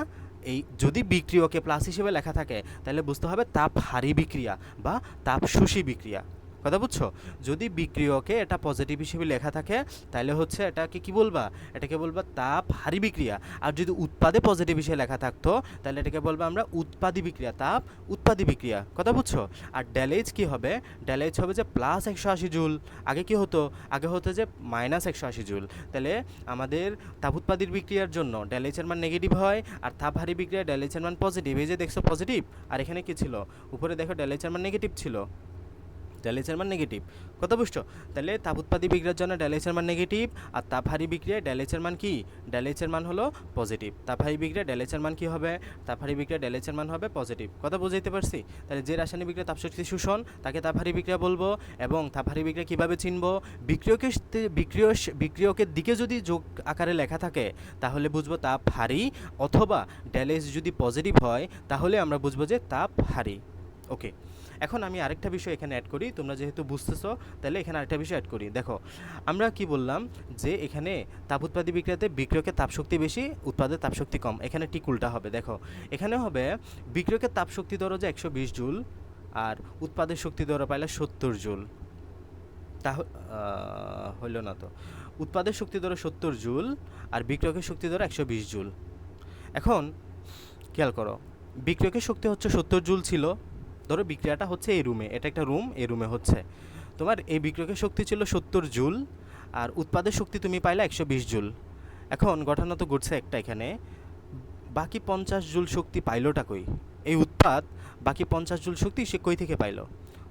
এই যদি বিক্রিয়কে প্লাস হিসেবে লেখা থাকে তাহলে বুঝতে হবে তাপহারী বিক্রিয়া বা তাপ শোষী বিক্রিয়া। কথা বুঝছো? যদি বিক্রিয়কে এটা পজিটিভ হিসেবে লেখা থাকে তাহলে হচ্ছে এটাকে কি বলবা? এটাকে বলবা তাপহারী বিক্রিয়া। আর যদি উৎপাদে পজিটিভ হিসেবে লেখা থাকতো তাহলে এটাকে বলবো আমরা উৎপাদী বিক্রিয়া, তাপ উৎপাদী বিক্রিয়া। কথা বুঝছো? আর ড্যালেজ কি হবে? ড্যালেজ হবে যে প্লাস 180 জুল। আগে কি হতো? আগে হতো যে মাইনাস 180 জুল। তাহলে আমাদের তাপ উৎপাদীর বিক্রিয়ার জন্য ড্যালেজের মান নেগেটিভ হয়, আর তাপহারী বিক্রিয়া ড্যালেজের মান পজিটিভ। এই যে দেখছো পজিটিভ, আর এখানে কি ছিল? উপরে দেখো ড্যালেজের মান নেগেটিভ ছিল, ড্যালেজের মান নেগেটিভ। কথা বুঝছো? তাহলে তাপ উৎপাদী বিক্রিয়ার জন্য ড্যালেজের মান নেগেটিভ, আর তাপহারী বিক্রিয়ায় ড্যালেজের মান কি? ড্যালেজের মান হলো পজিটিভ। তাপহারী বিক্রিয়া ড্যালেজের মান কি হবে? তাপহারী বিক্রিয়া ড্যালেজের মান হবে পজিটিভ। কথা বুঝাইতে পারছি? তাহলে যে রাসায়নিক বিক্রিয়া তাপশক্তি শোষণ তাকে তাপহারী বিক্রিয়া বলবো। এবং তাপহারী বিক্রিয়া কীভাবে চিনবো? বিক্রিয়কের দিকে যদি যোগ আকারে লেখা থাকে তাহলে বুঝবো তাপহারী, অথবা ড্যালেজ যদি পজিটিভ হয় তাহলে আমরা বুঝবো যে তাপহারী। ওকে, এখন আমি আরেকটা বিষয় এখানে অ্যাড করি, তোমরা যেহেতু বুঝতেছো তাহলে এখানে আরেকটা বিষয় অ্যাড করি। দেখো আমরা কি বললাম যে এখানে তাপ উৎপাদী বিক্রিয়াতে বিক্রিয়কের তাপশক্তি বেশি, উৎপাদের তাপশক্তি কম। এখানে ঠিক উল্টা হবে। দেখো এখানে হবে বিক্রিয়কের তাপশক্তি ধরো যে 120 জুল, আর উৎপাদের শক্তি ধরো পাইলে 70 জুল। তা হইল না তো। উৎপাদের শক্তি ধরো 70 জুল আর বিক্রিয়কের শক্তি ধরো 120 জুল। এখন খেয়াল করো, বিক্রিয়কের শক্তি হচ্ছে 70 জুল ছিল। ধরো বিক্রিয়াটা হচ্ছে এই রুমে, এটা একটা রুম, এই রুমে হচ্ছে তোমার এই বিক্রিয়কের শক্তি ছিল 70 জুল, আর উৎপাদের শক্তি তুমি পাইলে 120 জুল। এখন ঘটনা তো ঘটছে একটা, এখানে বাকি 50 জুল শক্তি পাইলোটা কই? এই উৎপাদ বাকি 50 জুল শক্তি সে কই থেকে পাইলো?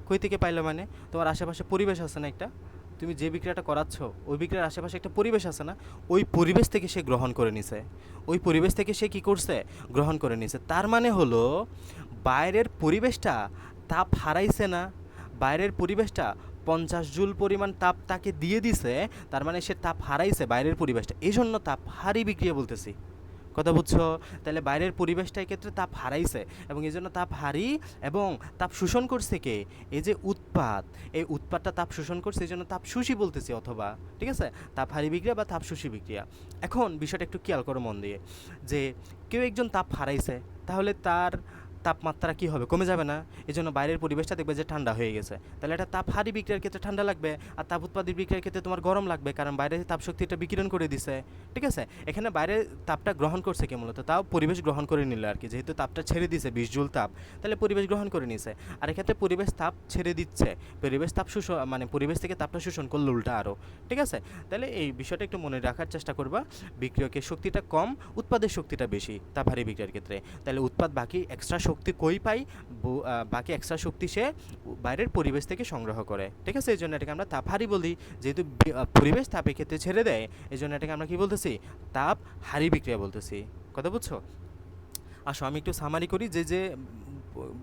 কই থেকে পাইলো মানে তোমার আশেপাশে পরিবেশ আছে না একটা, তুমি যে বিক্রিয়াটা করাচ্ছ ওই বিক্রিয়ার আশেপাশে একটা পরিবেশ আছে না, ওই পরিবেশ থেকে সে গ্রহণ করে নিছে। ওই পরিবেশ থেকে সে কি করছে? গ্রহণ করে নিছে। তার মানে হলো বাইরের পরিবেশটা তাপ হারাইছে না, বাইরের পরিবেশটা 50 জুল পরিমাণ তাপ তাকে দিয়ে দিছে, তার মানে সে তাপ হারাইছে বাইরের পরিবেশটা, এই জন্য তাপহারী বিক্রিয়া বলতেছি। কথা বুঝছো? তাহলে বাইরের পরিবেশটা ক্ষেত্রে তাপ হারাইছে এবং এই জন্য তাপ হারি, এবং তাপ শোষণ করছে কে? এই যে উৎপাদ, এই উৎপাদটা তাপ শোষণ করছে, এই জন্য তাপ শোষী বলতেছি, অথবা ঠিক আছে তাপ হারি বিক্রিয়া বা তাপ শোষী বিক্রিয়া। এখন বিষয়টা একটু খেয়াল করো মন দিয়ে, যে কেউ একজন তাপ হারাইছে তাহলে তার তাপমাত্রা কি হবে? কমে যাবে না? এই জন্য বাইরের পরিবেশটা দেখবে যে ঠান্ডা হয়ে গেছে, তাহলে এটা তাপহারী বিক্রিয়ার ক্ষেত্রে ঠান্ডা লাগবে, আর তাপ উৎপাদী বিক্রিয়ার ক্ষেত্রে তোমার গরম লাগবে, কারণ বাইরে তাপশক্তিটা বিকিরণ করে দিছে। ঠিক আছে, এখানে বাইরে তাপটা গ্রহণ করছে কে মূলত? তাও পরিবেশ গ্রহণ করে নিল আর কি, যেহেতু তাপটা ছেড়ে দিছে 20 জুল তাপ, তাহলে পরিবেশ গ্রহণ করে নিছে। আর এক্ষেত্রে পরিবেশ তাপ ছেড়ে দিচ্ছে, পরিবেশ তাপ শোষণ মানে পরিবেশ থেকে তাপটা শোষণ করলো উল্টা আরও। ঠিক আছে, তাহলে এই বিষয়টা একটু মনে রাখার চেষ্টা করবা। বিক্রিয়কের শক্তিটা কম, উৎপাদের শক্তিটা বেশি তাপহারী বিক্রিয়ার ক্ষেত্রে। তাহলে উৎপাদ বাকি এক্সট্রা শক্তি কই পাই? বাকি এক্সট্রা শক্তি সে বাইরের পরিবেশ থেকে সংগ্রহ করে। ঠিক আছে, এই জন্য এটাকে আমরা তাপহারী বলি, যেহেতু পরিবেশ তাপের ক্ষেত্রে ছেড়ে দেয়, এই জন্য এটাকে আমরা কি বলতেছি? তাপহারী বিক্রিয়া বলতেছি। কথা বুঝছো? আসো আমি একটু সামারি করি যে যে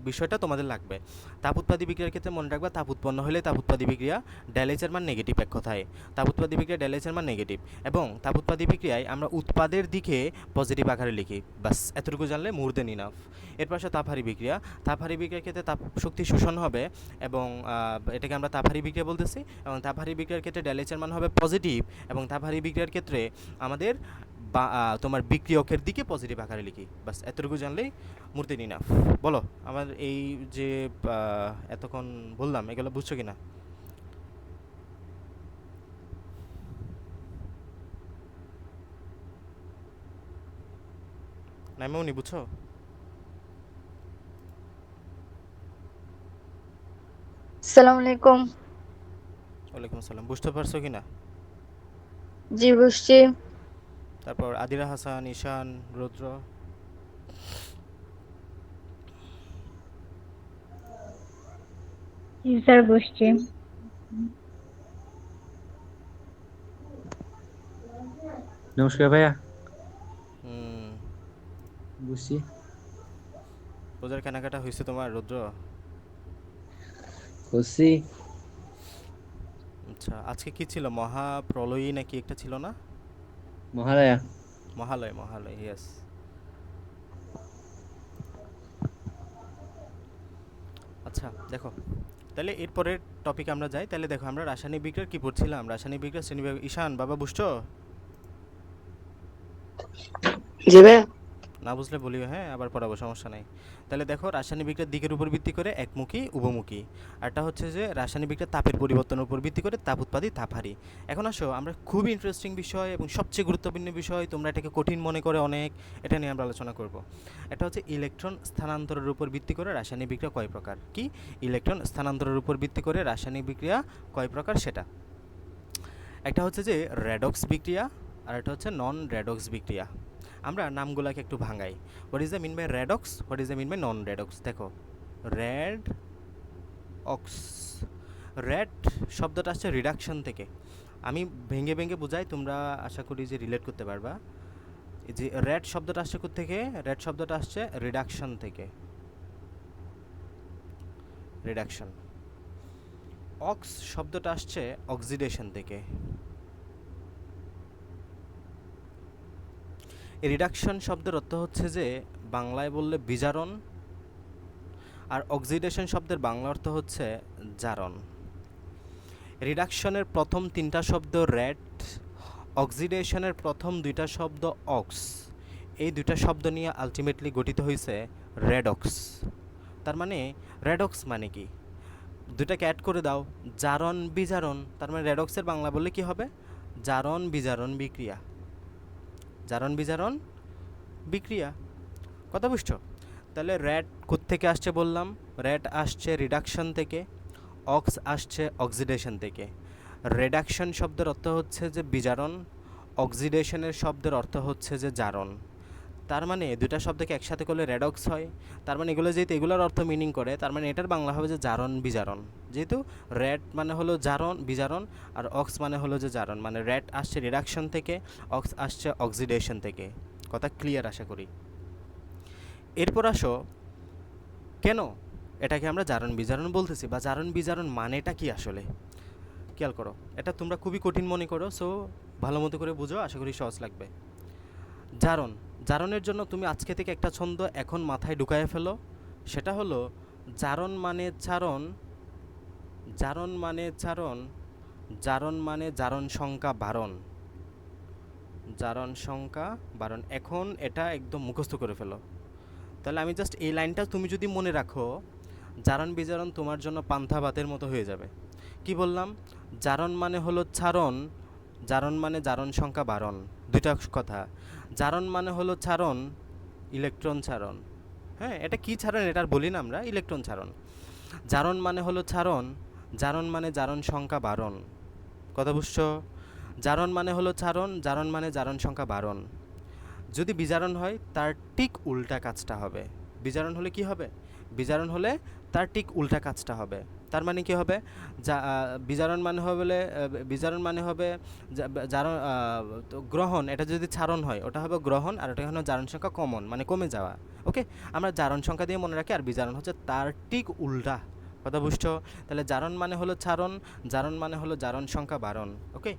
বিষয়টা তোমাদের লাগবে। তাপ উৎপাদী বিক্রিয়ার ক্ষেত্রে মনে রাখবা, তাপ উৎপন্ন হলে তাপ উৎপাদী বিক্রিয়া ড্যালেজের মান নেগেটিভ এক কথায়। তাপ উৎপাদী বিক্রিয়া ড্যালেজের মান নেগেটিভ, এবং তাপ উৎপাদী বিক্রিয়ায় আমরা উৎপাদের দিকে পজিটিভ আকারে লিখি। বাস এতটুকু জানলে মোর দেন ইনাফ। এর পাশে তাপহারী বিক্রিয়া, তাপহারী বিক্রিয়ার ক্ষেত্রে তাপ শক্তি শোষণ হবে, এবং এটাকে আমরা তাপহারী বিক্রিয়া বলতেছি। এবং তাপহারী বিক্রিয়ার ক্ষেত্রে ড্যালেজের মান হবে পজিটিভ, এবং তাপহারী বিক্রিয়ার ক্ষেত্রে আমাদের বা তোমার বিক্রিয়কের দিকে পজিটিভ আকারে লিখি। বাস এতটুকু জানলেই মূর্তি ইনাফ। বলো আমার এই যে এতক্ষণ বললাম এগুলো বুঝছো কিনা? নাইমাউনি বুঝছো? আসসালামু আলাইকুম। ওয়ালাইকুম আসসালাম। বুঝতে পারছো কিনা? জি বুঝছি। তারপর আদিরা হাসান, ঈশান, রুদ্র? জি স্যার বসছি। নমস্কার ভাইয়া। হুম, বুঝছি। রোজার কেনাকাটা হয়েছে তোমার, রুদ্র? করছি। আচ্ছা, আজকে কি ছিল? মহাপ্রলয়ী নাকি একটা ছিল না? মহালয়া। মহালয়, মহালয়, ইয়েস। আচ্ছা দেখো, তাহলে এরপরের টপিক আমরা যাই। তাহলে দেখো আমরা রাসায়নিক বিক্রিয়ার কি পড়ছিলাম, রাসায়নিক বিক্রিয়া শ্রেণীবিভাগ। ঈশান বাবা বুঝছো? জি ভাইয়া। না বুঝলে বলিও, হ্যাঁ আবার পড়াবো, সমস্যা নাই। তাহলে দেখো রাসায়নিক বিক্রিয়ার দিকের উপর ভিত্তি করে একমুখী উভমুখী, আরটা হচ্ছে যে রাসায়নিক বিক্রিয়া তাপের পরিবর্তনের উপর ভিত্তি করে তাপ উৎপাদী তাপ হারি। এখন আসো আমরা খুবই ইন্টারেস্টিং বিষয় এবং সবচেয়ে গুরুত্বপূর্ণ বিষয়, তোমরা এটাকে কঠিন মনে করে অনেক, এটা নিয়ে আমরা আলোচনা করব। এটা হচ্ছে ইলেকট্রন স্থানান্তরের উপর ভিত্তি করে রাসায়নিক বিক্রিয়া কয় প্রকার। কি ইলেকট্রন স্থানান্তরের উপর ভিত্তি করে রাসায়নিক বিক্রিয়া কয় প্রকার সেটা। একটা হচ্ছে যে রেডক্স বিক্রিয়া, আর একটা হচ্ছে নন রেডক্স বিক্রিয়া। আমরা নামগুলোকে একটু ভাঙাই। What is the mean by redox, what is the mean by non redox. দেখো রেড অক্স, রেড শব্দটা আসছে রিডাকশন থেকে। আমি ভেঙে ভেঙে বোঝাই, তোমরা আশা করি যে রিলেট করতে পারবা। এই যে রেড শব্দটা আসছে কোত্থেকে, রেড শব্দটা আসছে রিডাকশন থেকে, রিডাকশন। অক্স শব্দটা আসছে অক্সিডেশন থেকে। এই রিডাকশন শব্দের অর্থ হচ্ছে যে বাংলায় বললে বিজারণ, আর অক্সিডেশন শব্দের বাংলা অর্থ হচ্ছে জারণ। রিডাকশনের প্রথম তিনটা শব্দ রেড, অক্সিডেশনের প্রথম দুইটা শব্দ অক্স, এই দুইটা শব্দ নিয়ে আলটিমেটলি গঠিত হয়েছে রেডক্স। তার মানে রেডক্স মানে কি, দুটাকে অ্যাড করে দাও, জারণ বিজারণ। তার মানে রেডক্সের বাংলা বললে কি হবে, জারণ বিজারণ বিক্রিয়া, জারণ বিজারণ বিক্রিয়া। কথা বুঝছো? তাহলে রেড কোত্থেকে আসছে বললাম, রেড আসছে রিডাকশন থেকে, অক্স আসছে অক্সিডেশন থেকে। রিডাকশন শব্দের অর্থ হচ্ছে যে বিজারণ, অক্সিডেশনের শব্দের অর্থ হচ্ছে যে জারণ। তার মানে দুটা শব্দকে একসাথে করলে রেডক্স হয়। তার মানে এগুলো যেহেতু এগুলোর অর্থ মিনিং করে, তার মানে এটার বাংলা হবে যে জারণ বিজারণ। যেহেতু রেড মানে হলো জারণ বিজারণ, আর অক্স মানে হলো যে জারণ, মানে রেড আসছে রিডাকশন থেকে, অক্স আসছে অক্সিডেশন থেকে। কথা ক্লিয়ার আশা করি। এরপর আসো কেন এটাকে আমরা জারণ বিজারণ বলতেছি, বা জারণ বিজারণ মানেটা কি আসলে। খেয়াল করো, এটা তোমরা খুবই কঠিন মনে করো, সো ভালো মতো করে বুঝো, আশা করি সহজ লাগবে। জারণ, জারণের জন্য তুমি আজকে থেকে একটা ছন্দ এখন মাথায় ঢুকায় ফেলো, সেটা হলো জারণ মানে চারণ, জারণ মানে চারণ, জারণ মানে জারণ সংখ্যা বারণ, জারণ সংখ্যা বারণ। এখন এটা একদম মুখস্থ করে ফেলো। তাহলে আমি জাস্ট এই লাইনটা তুমি যদি মনে রাখো, জারণ বিজারণ তোমার জন্য পান্থা ভাতের মতো হয়ে যাবে। কি বললাম, জারণ মানে হলো ছারণ, জারণ মানে জারণ সংখ্যা বারণ, দুইটা কথা। জারণ মানে হলো ছারণ, ইলেকট্রন ছারণ। হ্যাঁ, এটা কি ছারণ এটা আর বলি না আমরা, ইলেকট্রন ছারণ। জারণ মানে হলো ছারণ, জারণ মানে জারণ সংখ্যা বারণ। কথা বুঝছো? জারণ মানে হলো ছারণ, জারণ মানে জারণ সংখ্যা বারণ। যদি বিজারণ হয় তার ঠিক উল্টা কাজটা হবে। বিজারণ হলে কি হবে, বিজারণ হলে তার ঠিক উল্টা কাজটা হবে। তার মানে কি হবে, বিজারণ মানে হবে, বিজারণ মানে হবে জারণ, গ্রহণ। এটা যদি ছারণ হয় ওটা হবে গ্রহণ, আর ওটা হলো জারণ সংখ্যা কমন মানে কমে যাওয়া। ওকে, আমরা জারণ সংখ্যা দিয়ে মনে রাখি, আর বিজারণ হচ্ছে তার ঠিক উল্টা। কথা বুঝছো? তাহলে জারণ মানে হলো ছারণ, জারণ মানে হলো জারণ সংখ্যা বারণ। ওকে,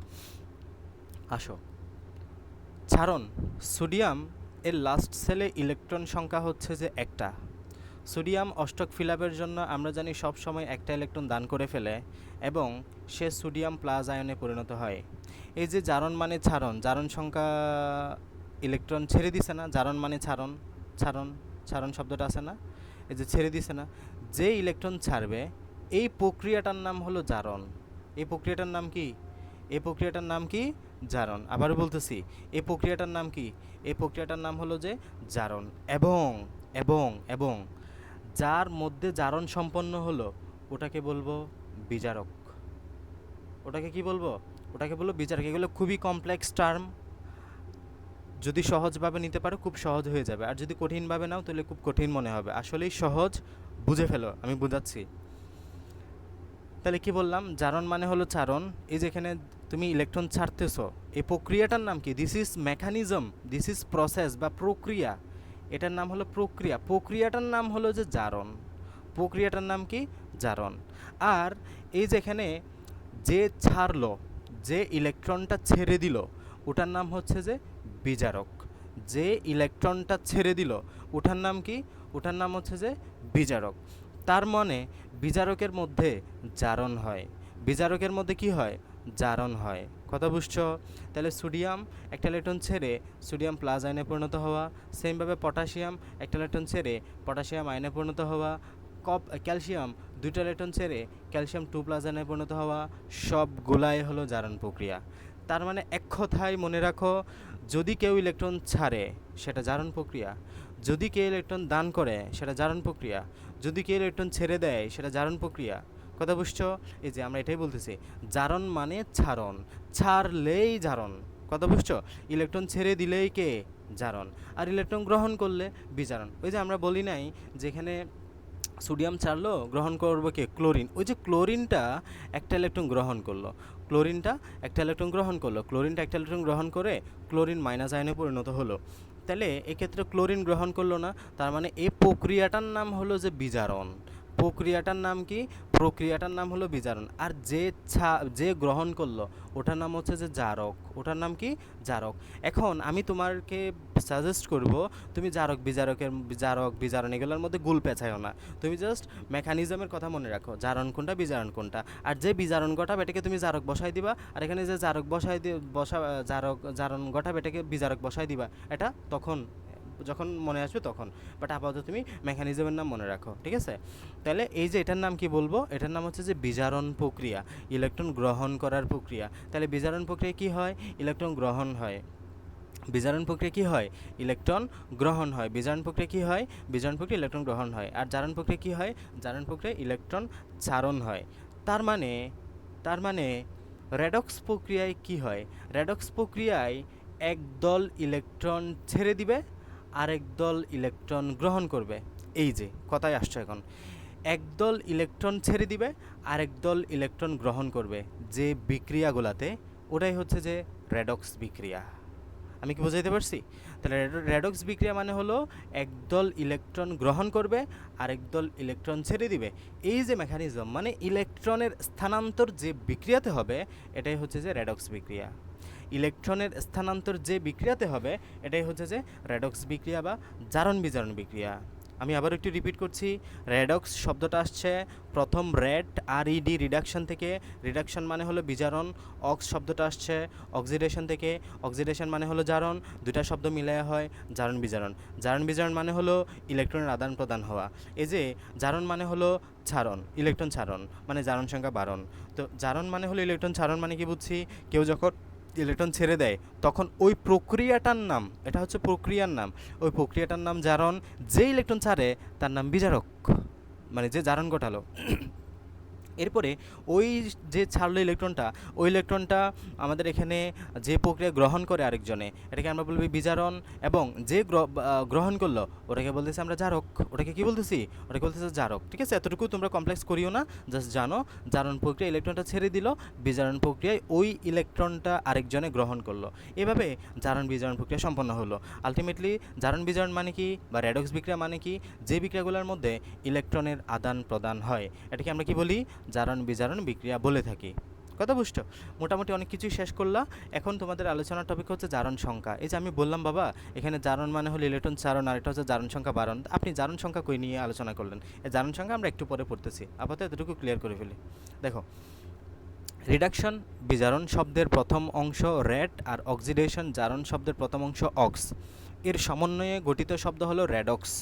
আসো ছারণ। সোডিয়াম এর লাস্ট সেলে ইলেকট্রন সংখ্যা হচ্ছে যে একটা। সোডিয়াম অষ্টক ফিলাপের জন্য আমরা জানি সব সময় একটা ইলেকট্রন দান করে ফেলে এবং সে সোডিয়াম প্লাস আয়নে পরিণত হয়। এই যে জারণ মানে ছারণ, জারণ সংখ্যা ইলেকট্রন ছেড়ে দিছে না, জারণ মানে ছারণ, ছারণ ছারণ শব্দটা আছে না, এই যে ছেড়ে দিছে না, যে ইলেকট্রন ছাড়বে এই প্রক্রিয়াটার নাম হলো জারণ। এই প্রক্রিয়াটার নাম কি, এই প্রক্রিয়াটার নাম কি, জারণ। আবারও বলতেছি, এই প্রক্রিয়াটার নাম কি, এই প্রক্রিয়াটার নাম হলো যে জারণ। এবং এবং এবং যার মধ্যে জারণ সম্পন্ন হলো ওটাকে বলবো বিজারক। ওটাকে কি বলবো, ওটাকে বলবো বিজারক। এগুলো খুবই কমপ্লেক্স টার্ম, যদি সহজভাবে নিতে পারো খুব সহজ হয়ে যাবে, আর যদি কঠিনভাবে নাও তাহলে খুব কঠিন মনে হবে। আসলেই সহজ, বুঝে ফেলো, আমি বুঝাচ্ছি। তাহলে কি বললাম, জারণ মানে হলো চারণ। এই যেখানে তুমি ইলেকট্রন ছাড়তেছো, এই প্রক্রিয়াটার নাম কি, this is mechanism, this is process বা প্রক্রিয়া, এটার নাম হলো প্রক্রিয়া। প্রক্রিয়াটার নাম হলো যে জারণ, প্রক্রিয়াটার নাম কি, জারণ। আর এই যেখানে যে ছাড়লো, যে ইলেকট্রনটা ছেড়ে দিল, ওটার নাম হচ্ছে যে বিজারক। যে ইলেকট্রনটা ছেড়ে দিল ওটার নাম কি? ওটার নাম হচ্ছে যে বিজারক। তার মানে বিজারকের মধ্যে জারণ হয়। বিজারকের মধ্যে কি হয়? জারণ হয়। কথা বুঝছো? তাহলে সোডিয়াম একটা ইলেকট্রন ছেড়ে সোডিয়াম প্লাস আয়নে পরিণত হওয়া, সেমভাবে পটাশিয়াম একটা ইলেকট্রন ছেড়ে পটাশিয়াম আয়নে পরিণত হওয়া, ক্যালসিয়াম দুইটা ইলেকট্রন ছেড়ে ক্যালসিয়াম 2 প্লাস আয়নে পরিণত হওয়া, সবগুলাই হলো জারণ প্রক্রিয়া। তার মানে এক কথায় মনে রাখো, যদি কেউ ইলেকট্রন ছাড়ে সেটা জারণ প্রক্রিয়া, যদি কেউ ইলেকট্রন দান করে সেটা জারণ প্রক্রিয়া, যদি কেউ ইলেকট্রন ছেড়ে দেয় সেটা জারণ প্রক্রিয়া। কথা বুঝছো? এই যে আমরা এটাই বলতেছি, জারণ মানে ছাড়ন, ছাড়লেই জারণ। কথা বুঝছো? ইলেকট্রন ছেড়ে দিলেই কে? জারণ। আর ইলেকট্রন গ্রহণ করলে বিজারণ। ওই যে আমরা বলি নাই যেখানে সোডিয়াম ছাড়লো, গ্রহণ করবো কে? ক্লোরিন। ওই যে ক্লোরিনটা একটা ইলেকট্রন গ্রহণ করলো, ক্লোরিনটা একটা ইলেকট্রন গ্রহণ করলো, ক্লোরিনটা একটা ইলেকট্রন গ্রহণ করে ক্লোরিন মাইনাস আয়নে পরিণত হলো। তাহলে এক্ষেত্রে ক্লোরিন গ্রহণ করলো না, তার মানে এই প্রক্রিয়াটার নাম হলো যে বিজারণ। প্রক্রিয়াটার নাম কি? প্রক্রিয়াটার নাম হলো বিজারণ। আর যে গ্রহণ করলো ওটার নাম হচ্ছে যে জারক। ওটার নাম কি? জারক। এখন আমি তোমাকে সাজেস্ট করব, তুমি জারক বিজারণ এগুলোর মধ্যে গুল পেঁচায়ও না। তুমি জাস্ট মেকানিজমের কথা মনে রাখো, জারণ কোনটা বিজারণ কোনটা। আর যে বিজারণ ঘটাবে এটাকে তুমি জারক বসাই দিবা, আর এখানে যে জারক জারণ ঘটাবে এটাকে বিজারক বসাই দিবা। এটা তখন যখন মনে আসবে তখন, বাট আপাতত তুমি মেকানিজমের নাম মনে রাখো, ঠিক আছে? তাহলে এই যে এটার নাম কি বলবো? এটার নাম হচ্ছে যে বিজারণ প্রক্রিয়া, ইলেকট্রন গ্রহণ করার প্রক্রিয়া। তাহলে বিজারণ প্রক্রিয়া কি হয়? ইলেকট্রন গ্রহণ হয়। বিজারণ প্রক্রিয়া কি হয়? ইলেকট্রন গ্রহণ হয়। বিজারণ প্রক্রিয়া কি হয়? বিজারণ প্রক্রিয়া ইলেকট্রন গ্রহণ হয়। আর জারণ প্রক্রিয়া কি হয়? জারণ প্রক্রিয়া ইলেকট্রন চারণ হয়। তার মানে রেডক্স প্রক্রিয়ায় কি হয়? রেডক্স প্রক্রিয়ায় একদল ইলেকট্রন ছেড়ে দিবে, আরেক দল ইলেকট্রন গ্রহণ করবে। এই যে কথায় আসছে এখন, একদল ইলেকট্রন ছেড়ে দিবে, আরেক দল ইলেকট্রন গ্রহণ করবে যে বিক্রিয়াগুলাতে, ওটাই হচ্ছে যে রেডক্স বিক্রিয়া। আমি কি বোঝাইতে পারছি? তাহলে রেডক্স বিক্রিয়া মানে হলো একদল ইলেকট্রন গ্রহণ করবে, আরেক দল ইলেকট্রন ছেড়ে দিবে। এই যে মেকানিজম, মানে ইলেকট্রনের স্থানান্তর যে বিক্রিয়াতে হবে এটাই হচ্ছে যে রেডক্স বিক্রিয়া। ইলেকট্রনের স্থানান্তর যে বিক্রিয়াতে হবে এটাই হচ্ছে যে রেডক্স বিক্রিয়া বা জারণ বিজারণ বিক্রিয়া। আমি আবার একটু রিপিট করছি, রেডক্স শব্দটা আসছে প্রথম RED রিডাকশন থেকে। রিডাকশন মানে হলো বিজারণ। অক্স শব্দটা আসছে অক্সিডেশন থেকে। অক্সিডেশন মানে হলো জারণ। দুইটা শব্দ মিলায়া হয় জারণ বিজারণ। জারণ বিজারণ মানে হলো ইলেকট্রনের আদান প্রদান হওয়া। এই যে জারণ মানে হলো ছাড়ন, ইলেকট্রন ছাড়ন মানে জারণ সংখ্যা বাড়ন। তো জারণ মানে হলো ইলেকট্রন ছাড়ন, মানে কি বুঝছি? কেউ যখন ইলেকট্রন ছেড়ে দেয় তখন ওই প্রক্রিয়াটার নাম, এটা হচ্ছে প্রক্রিয়ার নাম, ওই প্রক্রিয়াটার নাম জারণ। যে ইলেকট্রন ছাড়ে তার নাম বিজারক, মানে যে জারণ ঘটালো। এরপরে ওই যে ছাড়লো ইলেকট্রনটা, ওই ইলেকট্রনটা আমাদের এখানে যে প্রক্রিয়া গ্রহণ করে আরেকজনে, এটাকে আমরা বলবি বিজারণ। এবং যে গ্রহণ করলো ওটাকে বলতেছি আমরা জারক। ওটাকে কি বলতেছি? ওটাকে বলতেছে জারক। ঠিক আছে? এতটুকু তোমরা কমপ্লেক্স করিও না, জাস্ট জানো জারণ প্রক্রিয়া ইলেকট্রনটা ছেড়ে দিল, বিজারণ প্রক্রিয়ায় ওই ইলেকট্রনটা আরেকজনে গ্রহণ করলো। এভাবে জারণ বিজারণ প্রক্রিয়া সম্পন্ন হলো। আলটিমেটলি জারণ বিজারণ মানে কি, বা রেডক্স বিক্রিয়া মানে কি? যে বিক্রিয়াগুলোর মধ্যে ইলেকট্রনের আদান প্রদান হয় এটাকে আমরা কি বলি? জারণ বিজারণ বিক্রিয়া বলে থাকি। কথা বুঝছো? মোটামুটি অনেক কিছুই শেষ করলা। এখন তোমাদের আলোচনার টপিক হচ্ছে জারণ সংখ্যা। এই যে আমি বললাম বাবা, এখানে জারণ মানে হলো ইলেকট্রন চারণ, আর এটা হচ্ছে জারণ সংখ্যা বারণ। আপনি জারণ সংখ্যা কই নিয়ে আলোচনা করলেন? এই জারণ সংখ্যা আমরা একটু পরে পড়তেছি, আপাতত এতটুকু ক্লিয়ার করে ফেলি। দেখো, রিডাকশন বিজারণ শব্দের প্রথম অংশ রেড, আর অক্সিডেশন জারণ শব্দের প্রথম অংশ অক্স। এর সমন্বয়ে গঠিত শব্দ হলো রেডক্স।